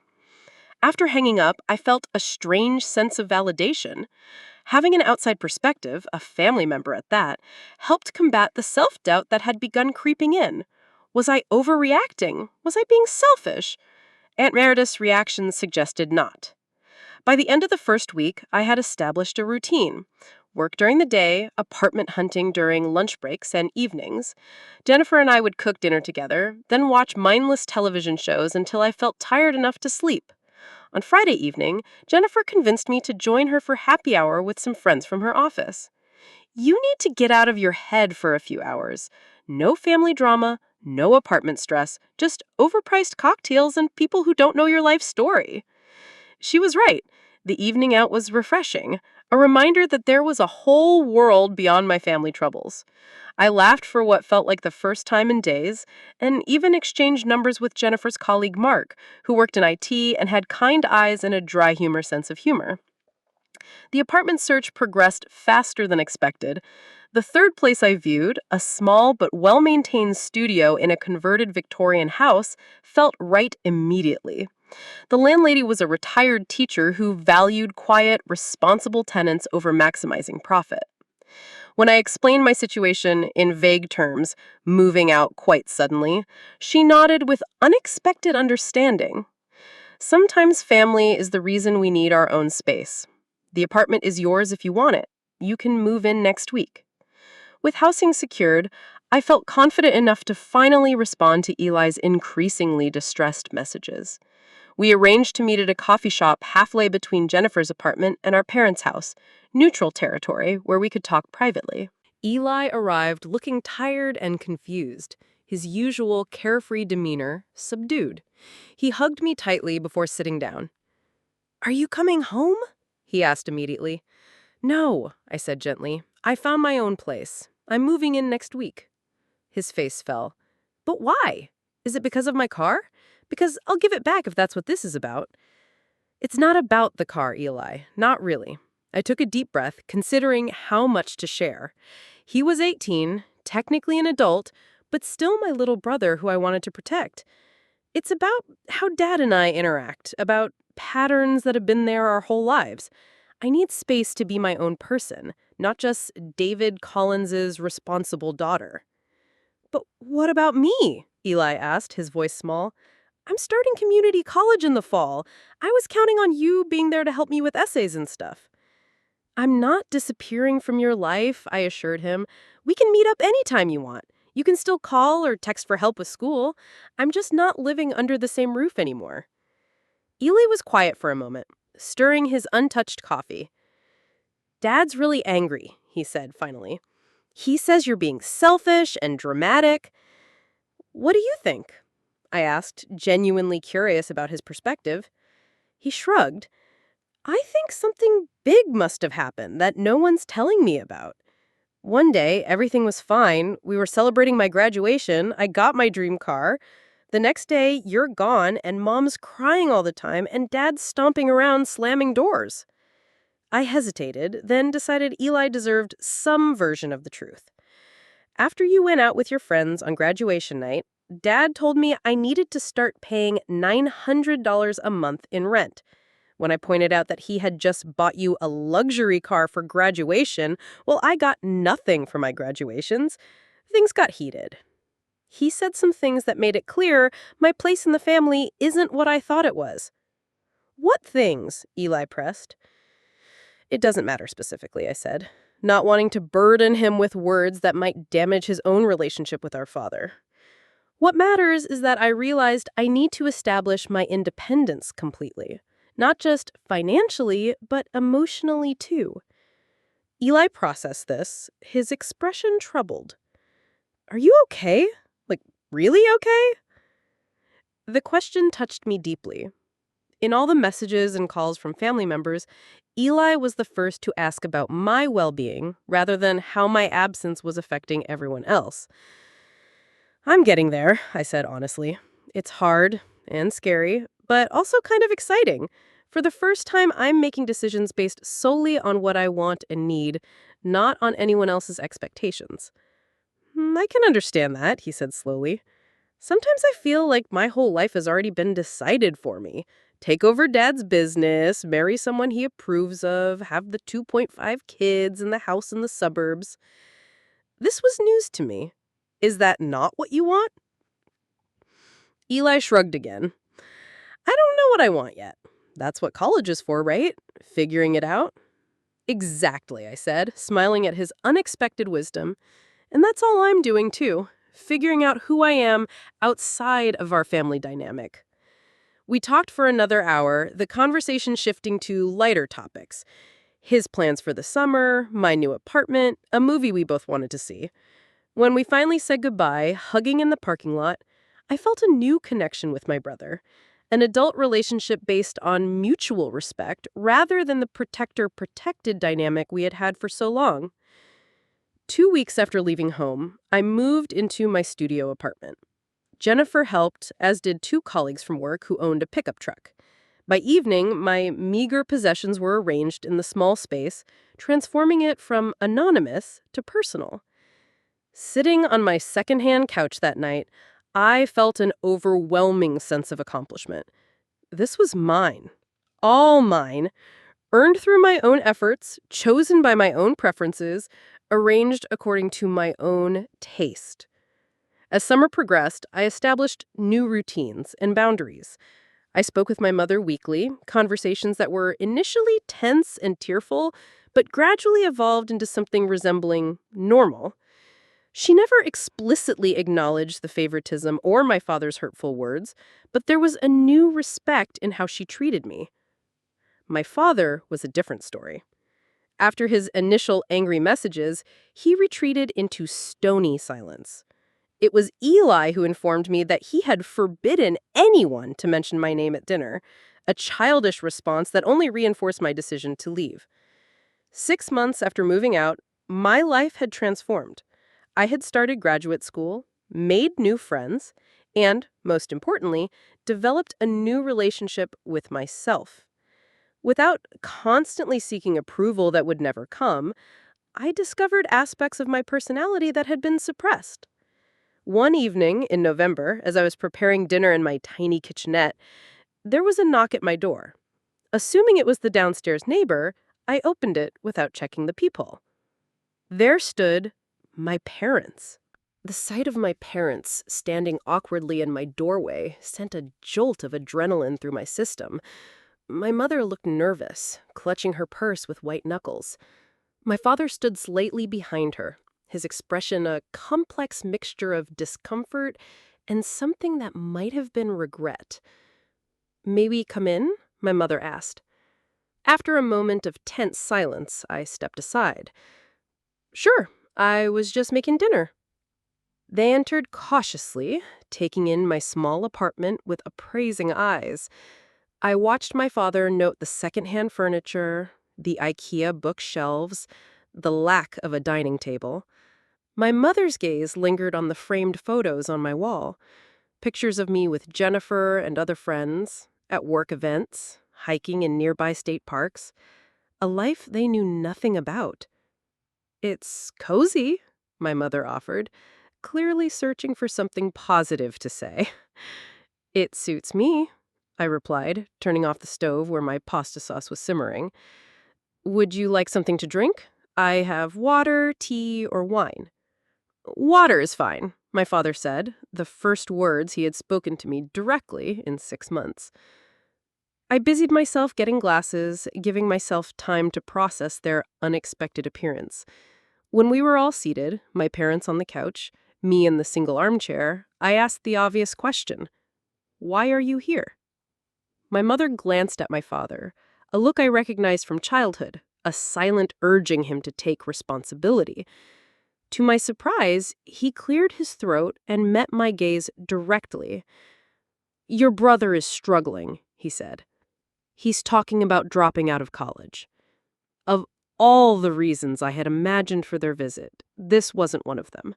After hanging up, I felt a strange sense of validation. Having an outside perspective, a family member at that, helped combat the self-doubt that had begun creeping in. Was I overreacting? Was I being selfish? Aunt Meredith's reactions suggested not. By the end of the first week, I had established a routine. Work during the day, apartment hunting during lunch breaks and evenings. Jennifer and I would cook dinner together, then watch mindless television shows until I felt tired enough to sleep. On Friday evening, Jennifer convinced me to join her for happy hour with some friends from her office. You need to get out of your head for a few hours. No family drama, no apartment stress, just overpriced cocktails and people who don't know your life story. She was right. The evening out was refreshing, a reminder that there was a whole world beyond my family troubles. I laughed for what felt like the first time in days, and even exchanged numbers with Jennifer's colleague Mark, who worked in IT and had kind eyes and a dry humor sense of humor. The apartment search progressed faster than expected. The third place I viewed, a small but well-maintained studio in a converted Victorian house, felt right immediately. The landlady was a retired teacher who valued quiet, responsible tenants over maximizing profit. When I explained my situation in vague terms, moving out quite suddenly, she nodded with unexpected understanding. Sometimes family is the reason we need our own space. The apartment is yours if you want it. You can move in next week. With housing secured, I felt confident enough to finally respond to Eli's increasingly distressed messages. We arranged to meet at a coffee shop halfway between Jennifer's apartment and our parents' house, neutral territory where we could talk privately. Eli arrived looking tired and confused, his usual carefree demeanor subdued. He hugged me tightly before sitting down. "Are you coming home?" he asked immediately. "No," I said gently. "I found my own place. I'm moving in next week." His face fell. "But why? Is it because of my car? Because I'll give it back if that's what this is about." "It's not about the car, Eli. Not really." I took a deep breath, considering how much to share. He was 18, technically an adult, but still my little brother who I wanted to protect. It's about how Dad and I interact, about patterns that have been there our whole lives. I need space to be my own person, not just David Collins's responsible daughter. "But what about me?" Eli asked, his voice small. "I'm starting community college in the fall. I was counting on you being there to help me with essays and stuff." "I'm not disappearing from your life," I assured him. "We can meet up anytime you want. You can still call or text for help with school. I'm just not living under the same roof anymore." Eli was quiet for a moment, stirring his untouched coffee. "Dad's really angry," he said finally. "He says you're being selfish and dramatic." "What do you think?" I asked, genuinely curious about his perspective. He shrugged. "I think something big must have happened that no one's telling me about. One day, everything was fine. We were celebrating my graduation. I got my dream car. The next day, you're gone, and Mom's crying all the time, and Dad's stomping around slamming doors." I hesitated, then decided Eli deserved some version of the truth. "After you went out with your friends on graduation night, Dad told me I needed to start paying $900 a month in rent. When I pointed out that he had just bought you a luxury car for graduation, well, I got nothing for my graduations. Things got heated. He said some things that made it clear my place in the family isn't what I thought it was." "What things?" Eli pressed. It doesn't matter specifically, I said, not wanting to burden him with words that might damage his own relationship with our father. What matters is that I realized I need to establish my independence completely, not just financially, but emotionally too. Eli processed this, his expression troubled. Are you okay? Like, really okay? The question touched me deeply. In all the messages and calls from family members, Eli was the first to ask about my well-being rather than how my absence was affecting everyone else. I'm getting there, I said honestly. It's hard and scary, but also kind of exciting. For the first time, I'm making decisions based solely on what I want and need, not on anyone else's expectations. I can understand that, he said slowly. Sometimes I feel like my whole life has already been decided for me. Take over Dad's business, marry someone he approves of, have the 2.5 kids and the house in the suburbs. This was news to me. Is that not what you want? Eli shrugged again. I don't know what I want yet. That's what college is for, right? Figuring it out? Exactly, I said, smiling at his unexpected wisdom. And that's all I'm doing, too. Figuring out who I am outside of our family dynamic. We talked for another hour, the conversation shifting to lighter topics. His plans for the summer, my new apartment, a movie we both wanted to see. When we finally said goodbye, hugging in the parking lot, I felt a new connection with my brother. An adult relationship based on mutual respect rather than the protector-protected dynamic we had had for so long. 2 weeks after leaving home, I moved into my studio apartment. Jennifer helped, as did 2 colleagues from work who owned a pickup truck. By evening, my meager possessions were arranged in the small space, transforming it from anonymous to personal. Sitting on my secondhand couch that night, I felt an overwhelming sense of accomplishment. This was mine. All mine. Earned through my own efforts, chosen by my own preferences, arranged according to my own taste. As summer progressed, I established new routines and boundaries. I spoke with my mother weekly, conversations that were initially tense and tearful, but gradually evolved into something resembling normal. She never explicitly acknowledged the favoritism or my father's hurtful words, but there was a new respect in how she treated me. My father was a different story. After his initial angry messages, he retreated into stony silence. It was Eli who informed me that he had forbidden anyone to mention my name at dinner, a childish response that only reinforced my decision to leave. 6 months after moving out, my life had transformed. I had started graduate school, made new friends, and, most importantly, developed a new relationship with myself. Without constantly seeking approval that would never come, I discovered aspects of my personality that had been suppressed. One evening in November, as I was preparing dinner in my tiny kitchenette, there was a knock at my door. Assuming it was the downstairs neighbor, I opened it without checking the peephole. There stood my parents. The sight of my parents standing awkwardly in my doorway sent a jolt of adrenaline through my system. My mother looked nervous, clutching her purse with white knuckles. My father stood slightly behind her, his expression a complex mixture of discomfort and something that might have been regret. "May we come in?" my mother asked. After a moment of tense silence, I stepped aside. "Sure, I was just making dinner." They entered cautiously, taking in my small apartment with appraising eyes. I watched my father note the secondhand furniture, the IKEA bookshelves, the lack of a dining table. My mother's gaze lingered on the framed photos on my wall. Pictures of me with Jennifer and other friends, at work events, hiking in nearby state parks. A life they knew nothing about. "It's cozy," my mother offered, clearly searching for something positive to say. "It suits me," I replied, turning off the stove where my pasta sauce was simmering. "Would you like something to drink? I have water, tea, or wine." "Water is fine," my father said, the first words he had spoken to me directly in 6 months. I busied myself getting glasses, giving myself time to process their unexpected appearance. When we were all seated, my parents on the couch, me in the single armchair, I asked the obvious question: why are you here? My mother glanced at my father, a look I recognized from childhood, a silent urging him to take responsibility. To my surprise, he cleared his throat and met my gaze directly. "Your brother is struggling," he said. "He's talking about dropping out of college." Of all the reasons I had imagined for their visit, this wasn't one of them.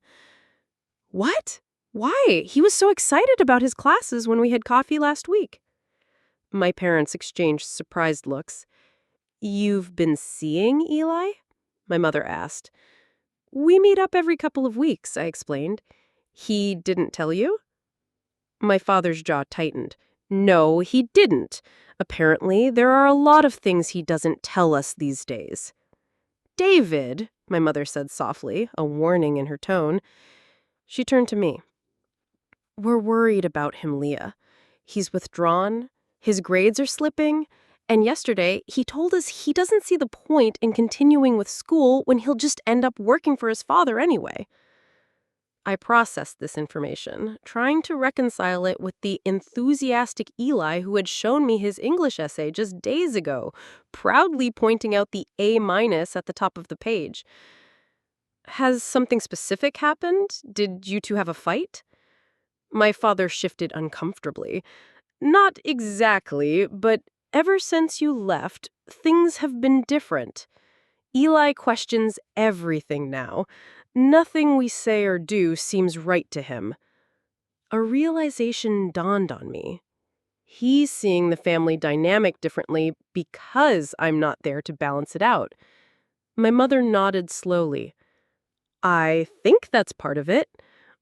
"What? Why? He was so excited about his classes when we had coffee last week." My parents exchanged surprised looks. "You've been seeing Eli?" my mother asked. "We meet up every couple of weeks," I explained. "He didn't tell you?" My father's jaw tightened. "No, he didn't. Apparently, there are a lot of things he doesn't tell us these days." "David," my mother said softly, a warning in her tone. She turned to me. "We're worried about him, Leah. He's withdrawn, his grades are slipping, and yesterday he told us he doesn't see the point in continuing with school when he'll just end up working for his father anyway." I processed this information, trying to reconcile it with the enthusiastic Eli who had shown me his English essay just days ago, proudly pointing out the A- at the top of the page. "Has something specific happened? Did you two have a fight?" My father shifted uncomfortably. "Not exactly, but ever since you left, things have been different. Eli questions everything now. Nothing we say or do seems right to him." A realization dawned on me. He's seeing the family dynamic differently because I'm not there to balance it out. My mother nodded slowly. "I think that's part of it.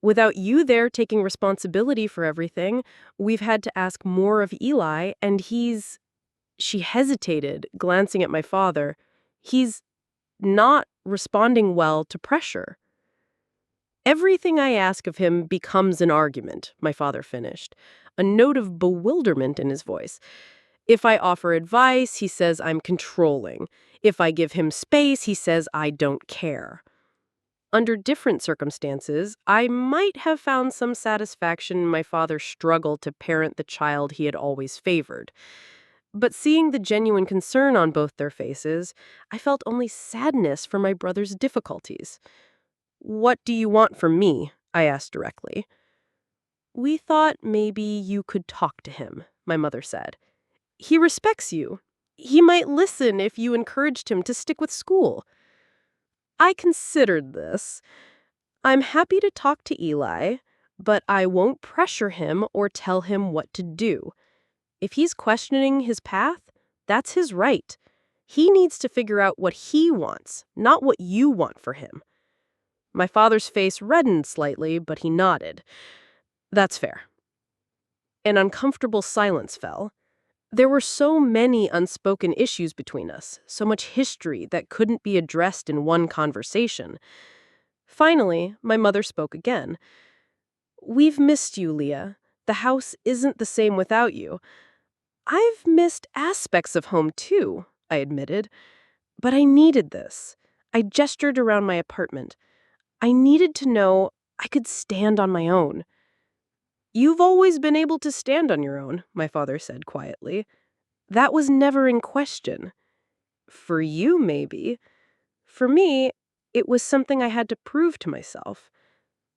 Without you there taking responsibility for everything, we've had to ask more of Eli, and he's—" She hesitated, glancing at my father. "He's not responding well to pressure." "Everything I ask of him becomes an argument," my father finished, a note of bewilderment in his voice. "If I offer advice, he says I'm controlling. If I give him space, he says I don't care." Under different circumstances, I might have found some satisfaction in my father's struggle to parent the child he had always favored. But seeing the genuine concern on both their faces, I felt only sadness for my brother's difficulties. "What do you want from me?" I asked directly. "We thought maybe you could talk to him," my mother said. "He respects you. He might listen if you encouraged him to stick with school." I considered this. I'm happy to talk to Eli, but I won't pressure him or tell him what to do. If he's questioning his path, that's his right. He needs to figure out what he wants, not what you want for him. My father's face reddened slightly, but he nodded. "That's fair." An uncomfortable silence fell. There were so many unspoken issues between us, so much history that couldn't be addressed in one conversation. Finally, my mother spoke again. "We've missed you, Leah. The house isn't the same without you." "I've missed aspects of home, too," I admitted. "But I needed this." I gestured around my apartment. "I needed to know I could stand on my own." "You've always been able to stand on your own," my father said quietly. "That was never in question." "For you, maybe. For me, it was something I had to prove to myself."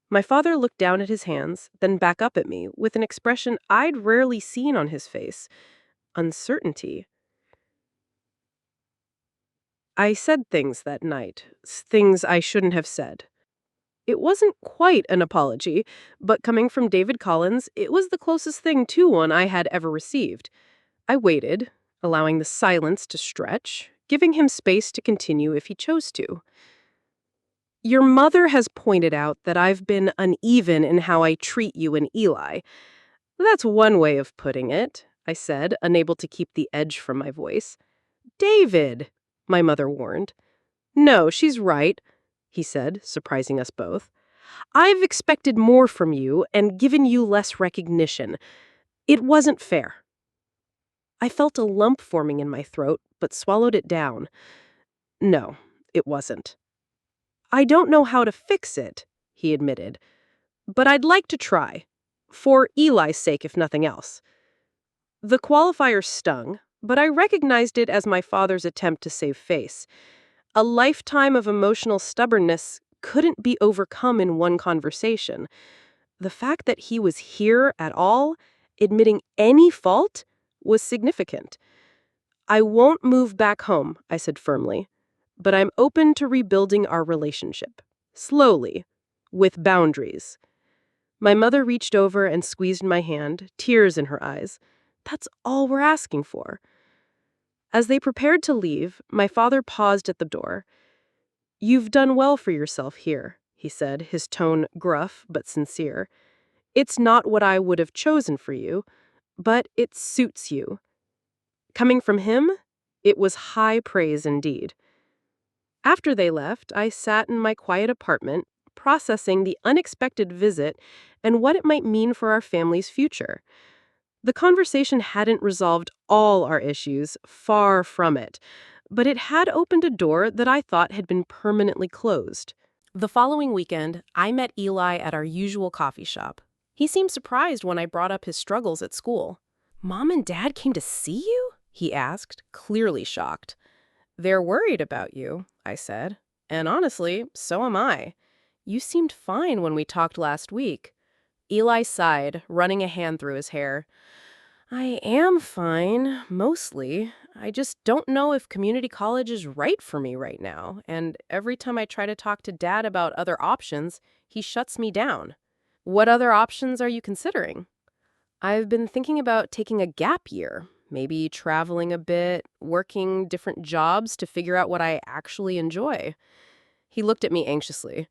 My father looked down at his hands, then back up at me, with an expression I'd rarely seen on his face: uncertainty. "I said things that night, things I shouldn't have said." It wasn't quite an apology, but coming from David Collins, it was the closest thing to one I had ever received. I waited, allowing the silence to stretch, giving him space to continue if he chose to. "Your mother has pointed out that I've been uneven in how I treat you and Eli. That's one way of putting it," I said, unable to keep the edge from my voice. "David," my mother warned. "No, she's right," he said, surprising us both. "I've expected more from you and given you less recognition. It wasn't fair." I felt a lump forming in my throat, but swallowed it down. No, it wasn't. I don't know how to fix it, he admitted, but I'd like to try. For Eli's sake, if nothing else. The qualifier stung, but I recognized it as my father's attempt to save face. A lifetime of emotional stubbornness couldn't be overcome in one conversation. The fact that he was here at all, admitting any fault, was significant. I won't move back home, I said firmly, but I'm open to rebuilding our relationship. Slowly, with boundaries. My mother reached over and squeezed my hand, tears in her eyes. That's all we're asking for. As they prepared to leave, my father paused at the door. You've done well for yourself here, he said, his tone gruff but sincere. It's not what I would have chosen for you, but it suits you. Coming from him, it was high praise indeed. After they left, I sat in my quiet apartment, processing the unexpected visit and what it might mean for our family's future. The conversation hadn't resolved all our issues, far from it, but it had opened a door that I thought had been permanently closed. The following weekend, I met Eli at our usual coffee shop. He seemed surprised when I brought up his struggles at school. "Mom and Dad came to see you?" he asked, clearly shocked. "They're worried about you," I said. "And honestly, so am I. You seemed fine when we talked last week." Eli sighed, running a hand through his hair. "I am fine, mostly. I just don't know if community college is right for me right now, and every time I try to talk to Dad about other options, he shuts me down." "What other options are you considering?" "I've been thinking about taking a gap year, maybe traveling a bit, working different jobs to figure out what I actually enjoy." He looked at me anxiously.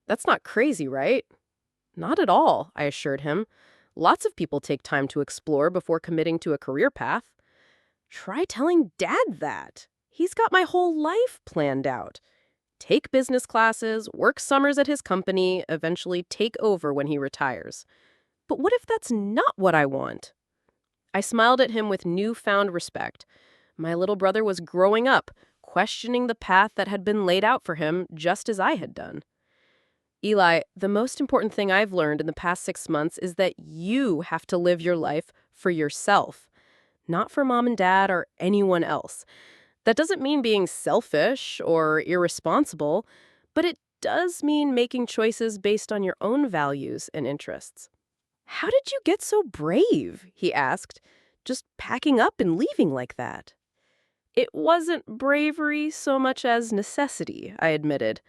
"That's not crazy, right?" "Not at all," I assured him. "Lots of people take time to explore before committing to a career path." "Try telling Dad that. He's got my whole life planned out. Take business classes, work summers at his company, eventually take over when he retires." "But what if that's not what I want?" I smiled at him with newfound respect. My little brother was growing up, questioning the path that had been laid out for him just as I had done. "Eli, the most important thing I've learned in the past 6 months is that you have to live your life for yourself, not for Mom and Dad or anyone else. That doesn't mean being selfish or irresponsible, but it does mean making choices based on your own values and interests." "How did you get so brave?" he asked, "just packing up and leaving like that?" "It wasn't bravery so much as necessity," I admitted.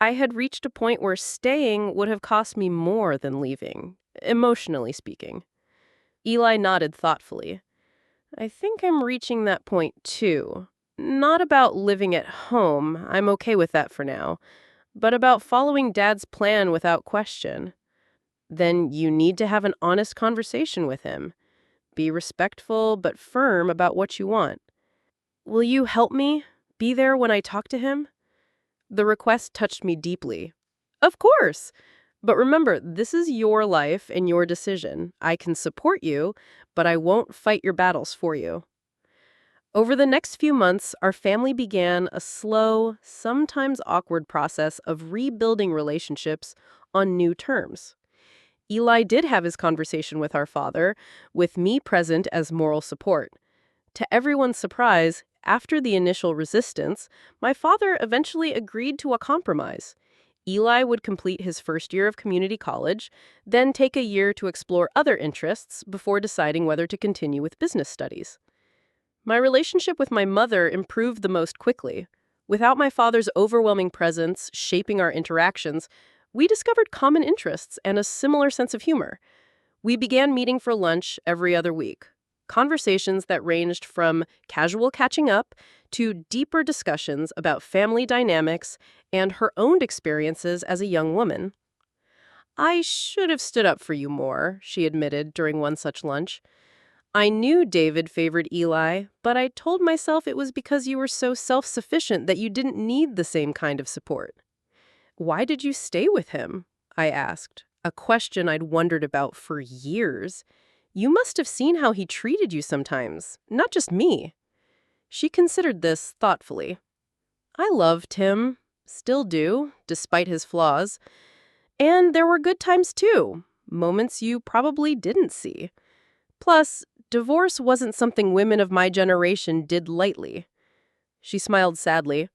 I had reached a point where staying would have cost me more than leaving, emotionally speaking. Eli nodded thoughtfully. "I think I'm reaching that point too. Not about living at home, I'm okay with that for now, but about following Dad's plan without question. Then you need to have an honest conversation with him. Be respectful but firm about what you want. Will you help me? Be there when I talk to him?" The request touched me deeply. "Of course! But remember, this is your life and your decision. I can support you, but I won't fight your battles for you." Over the next few months, our family began a slow, sometimes awkward process of rebuilding relationships on new terms. Eli did have his conversation with our father, with me present as moral support. To everyone's surprise, after the initial resistance, my father eventually agreed to a compromise. Eli would complete his first year of community college, then take a year to explore other interests before deciding whether to continue with business studies. My relationship with my mother improved the most quickly. Without my father's overwhelming presence shaping our interactions, we discovered common interests and a similar sense of humor. We began meeting for lunch every other week. Conversations that ranged from casual catching up to deeper discussions about family dynamics and her own experiences as a young woman. "I should have stood up for you more," she admitted during one such lunch. "I knew David favored Eli, but I told myself it was because you were so self-sufficient that you didn't need the same kind of support." "Why did you stay with him?" I asked, a question I'd wondered about for years. You must have seen how he treated you sometimes, not just me. She considered this thoughtfully. I loved him, still do, despite his flaws. And there were good times too, moments you probably didn't see. Plus, divorce wasn't something women of my generation did lightly. She smiled sadly.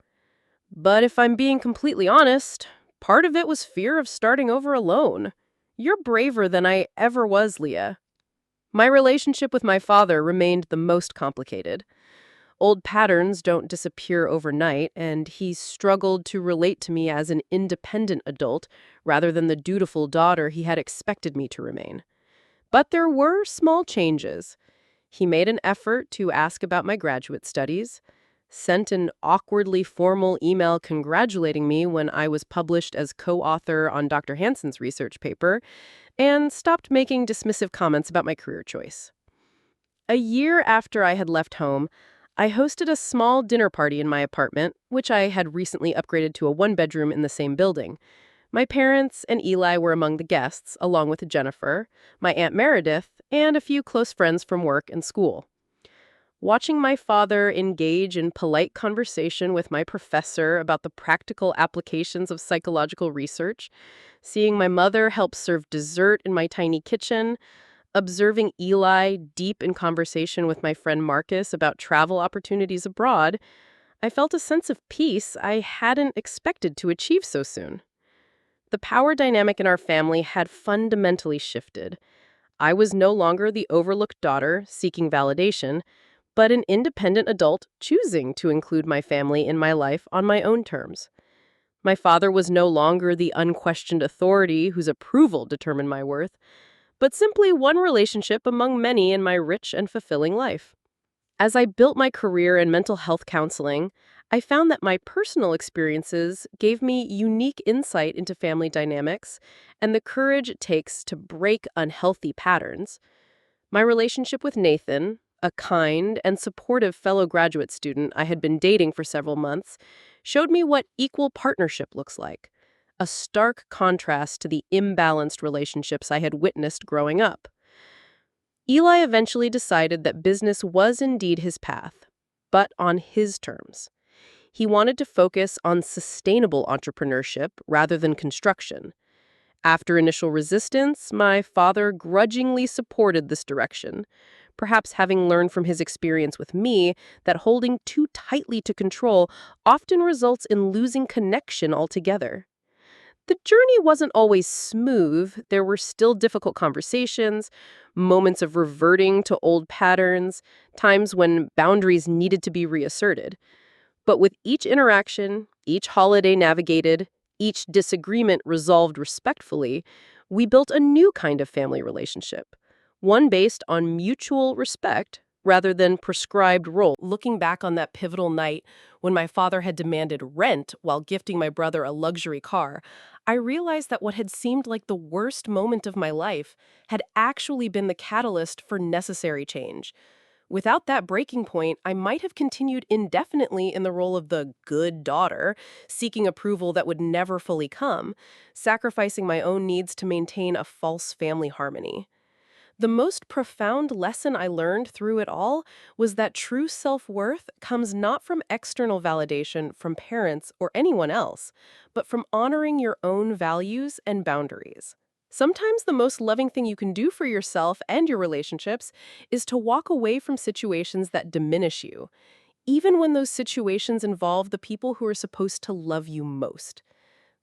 But if I'm being completely honest, part of it was fear of starting over alone. You're braver than I ever was, Leah. My relationship with my father remained the most complicated. Old patterns don't disappear overnight, and he struggled to relate to me as an independent adult rather than the dutiful daughter he had expected me to remain. But there were small changes. He made an effort to ask about my graduate studies, sent an awkwardly formal email congratulating me when I was published as co-author on Dr. Hansen's research paper, and stopped making dismissive comments about my career choice. A year after I had left home, I hosted a small dinner party in my apartment, which I had recently upgraded to a one-bedroom in the same building. My parents and Eli were among the guests, along with Jennifer, my Aunt Meredith, and a few close friends from work and school. Watching my father engage in polite conversation with my professor about the practical applications of psychological research, seeing my mother help serve dessert in my tiny kitchen, observing Eli deep in conversation with my friend Marcus about travel opportunities abroad, I felt a sense of peace I hadn't expected to achieve so soon. The power dynamic in our family had fundamentally shifted. I was no longer the overlooked daughter seeking validation, but an independent adult choosing to include my family in my life on my own terms. My father was no longer the unquestioned authority whose approval determined my worth, but simply one relationship among many in my rich and fulfilling life. As I built my career in mental health counseling, I found that my personal experiences gave me unique insight into family dynamics and the courage it takes to break unhealthy patterns. My relationship with Nathan, a kind and supportive fellow graduate student I had been dating for several months, showed me what equal partnership looks like, a stark contrast to the imbalanced relationships I had witnessed growing up. Eli eventually decided that business was indeed his path, but on his terms. He wanted to focus on sustainable entrepreneurship rather than construction. After initial resistance, my father grudgingly supported this direction, perhaps having learned from his experience with me that holding too tightly to control often results in losing connection altogether. The journey wasn't always smooth. There were still difficult conversations, moments of reverting to old patterns, times when boundaries needed to be reasserted. But with each interaction, each holiday navigated, each disagreement resolved respectfully, we built a new kind of family relationship, one based on mutual respect rather than prescribed role. Looking back on that pivotal night when my father had demanded rent while gifting my brother a luxury car, I realized that what had seemed like the worst moment of my life had actually been the catalyst for necessary change. Without that breaking point, I might have continued indefinitely in the role of the good daughter, seeking approval that would never fully come, sacrificing my own needs to maintain a false family harmony. The most profound lesson I learned through it all was that true self-worth comes not from external validation from parents or anyone else, but from honoring your own values and boundaries. Sometimes the most loving thing you can do for yourself and your relationships is to walk away from situations that diminish you, even when those situations involve the people who are supposed to love you most.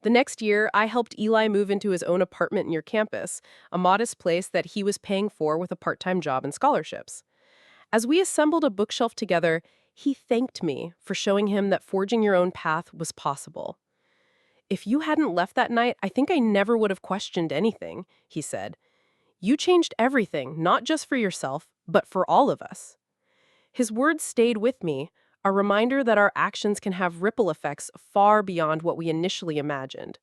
The next year, I helped Eli move into his own apartment near campus, a modest place that he was paying for with a part-time job and scholarships. As we assembled a bookshelf together, he thanked me for showing him that forging your own path was possible. "If you hadn't left that night, I think I never would have questioned anything," he said. "You changed everything, not just for yourself, but for all of us." His words stayed with me, a reminder that our actions can have ripple effects far beyond what we initially imagined.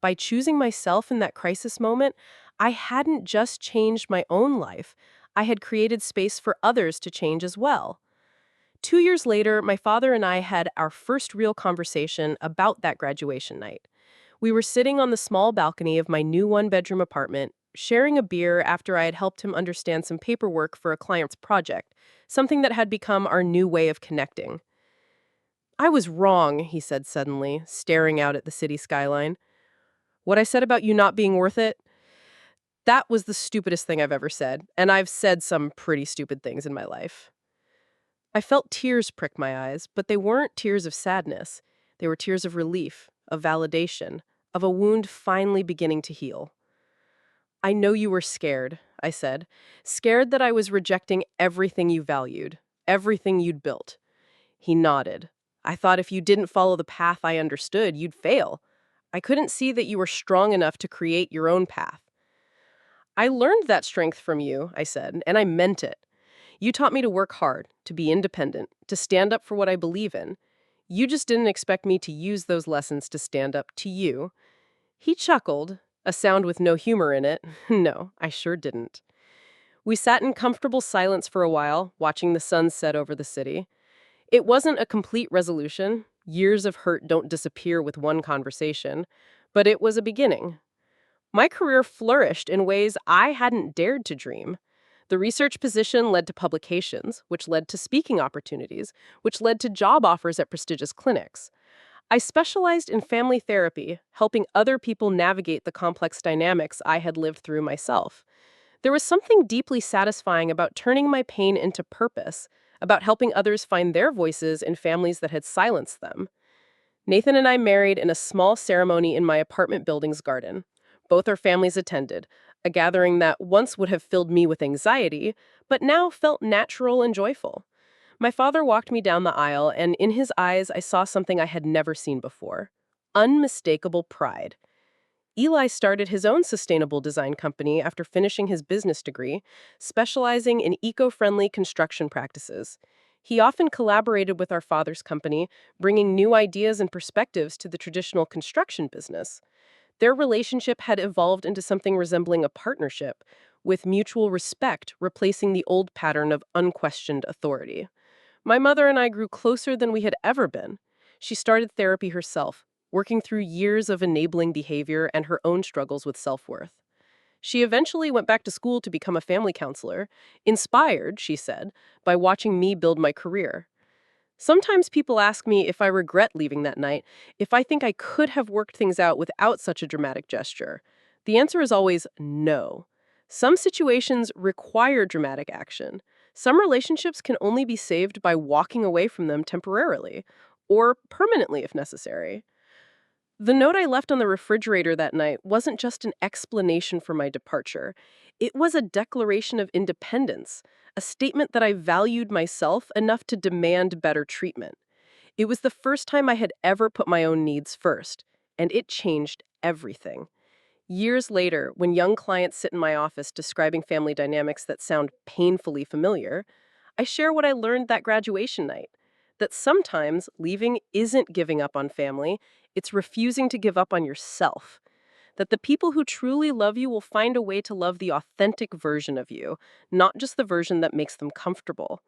By choosing myself in that crisis moment, I hadn't just changed my own life, I had created space for others to change as well. 2 years later, my father and I had our first real conversation about that graduation night. We were sitting on the small balcony of my new one-bedroom apartment, sharing a beer after I had helped him understand some paperwork for a client's project, something that had become our new way of connecting. I was wrong, he said suddenly, staring out at the city skyline. What I said about you not being worth it? That was the stupidest thing I've ever said, and I've said some pretty stupid things in my life. I felt tears prick my eyes, but they weren't tears of sadness. They were tears of relief, of validation, of a wound finally beginning to heal. I know you were scared, I said. Scared that I was rejecting everything you valued, everything you'd built. He nodded. I thought if you didn't follow the path I understood, you'd fail. I couldn't see that you were strong enough to create your own path. I learned that strength from you, I said, and I meant it. You taught me to work hard, to be independent, to stand up for what I believe in. You just didn't expect me to use those lessons to stand up to you. He chuckled, a sound with no humor in it. No, I sure didn't. We sat in comfortable silence for a while, watching the sun set over the city. It wasn't a complete resolution. Years of hurt don't disappear with one conversation. But it was a beginning. My career flourished in ways I hadn't dared to dream. The research position led to publications, which led to speaking opportunities, which led to job offers at prestigious clinics. I specialized in family therapy, helping other people navigate the complex dynamics I had lived through myself. There was something deeply satisfying about turning my pain into purpose, about helping others find their voices in families that had silenced them. Nathan and I married in a small ceremony in my apartment building's garden. Both our families attended, a gathering that once would have filled me with anxiety, but now felt natural and joyful. My father walked me down the aisle, and in his eyes I saw something I had never seen before. Unmistakable pride. Eli started his own sustainable design company after finishing his business degree, specializing in eco-friendly construction practices. He often collaborated with our father's company, bringing new ideas and perspectives to the traditional construction business. Their relationship had evolved into something resembling a partnership, with mutual respect replacing the old pattern of unquestioned authority. My mother and I grew closer than we had ever been. She started therapy herself, working through years of enabling behavior and her own struggles with self-worth. She eventually went back to school to become a family counselor, inspired, she said, by watching me build my career. Sometimes people ask me if I regret leaving that night, if I think I could have worked things out without such a dramatic gesture. The answer is always no. Some situations require dramatic action. Some relationships can only be saved by walking away from them temporarily, or permanently if necessary. The note I left on the refrigerator that night wasn't just an explanation for my departure. It was a declaration of independence, a statement that I valued myself enough to demand better treatment. It was the first time I had ever put my own needs first, and it changed everything. Years later, when young clients sit in my office describing family dynamics that sound painfully familiar, I share what I learned that graduation night. That sometimes leaving isn't giving up on family, it's refusing to give up on yourself. That the people who truly love you will find a way to love the authentic version of you, not just the version that makes them comfortable.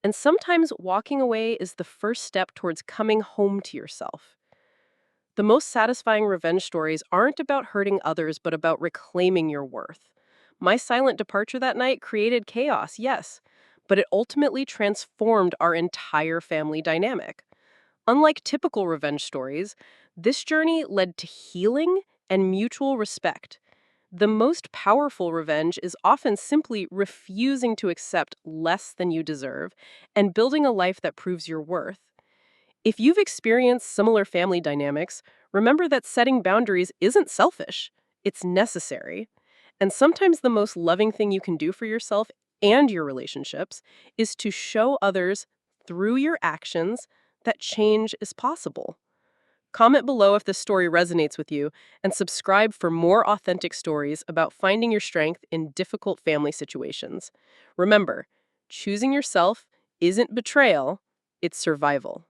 And sometimes walking away is the first step towards coming home to yourself. The most satisfying revenge stories aren't about hurting others, but about reclaiming your worth. My silent departure that night created chaos, yes, but it ultimately transformed our entire family dynamic. Unlike typical revenge stories, this journey led to healing and mutual respect. The most powerful revenge is often simply refusing to accept less than you deserve and building a life that proves your worth. If you've experienced similar family dynamics, remember that setting boundaries isn't selfish, it's necessary. And sometimes the most loving thing you can do for yourself and your relationships is to show others through your actions that change is possible. Comment below if this story resonates with you, and subscribe for more authentic stories about finding your strength in difficult family situations. Remember, choosing yourself isn't betrayal, it's survival.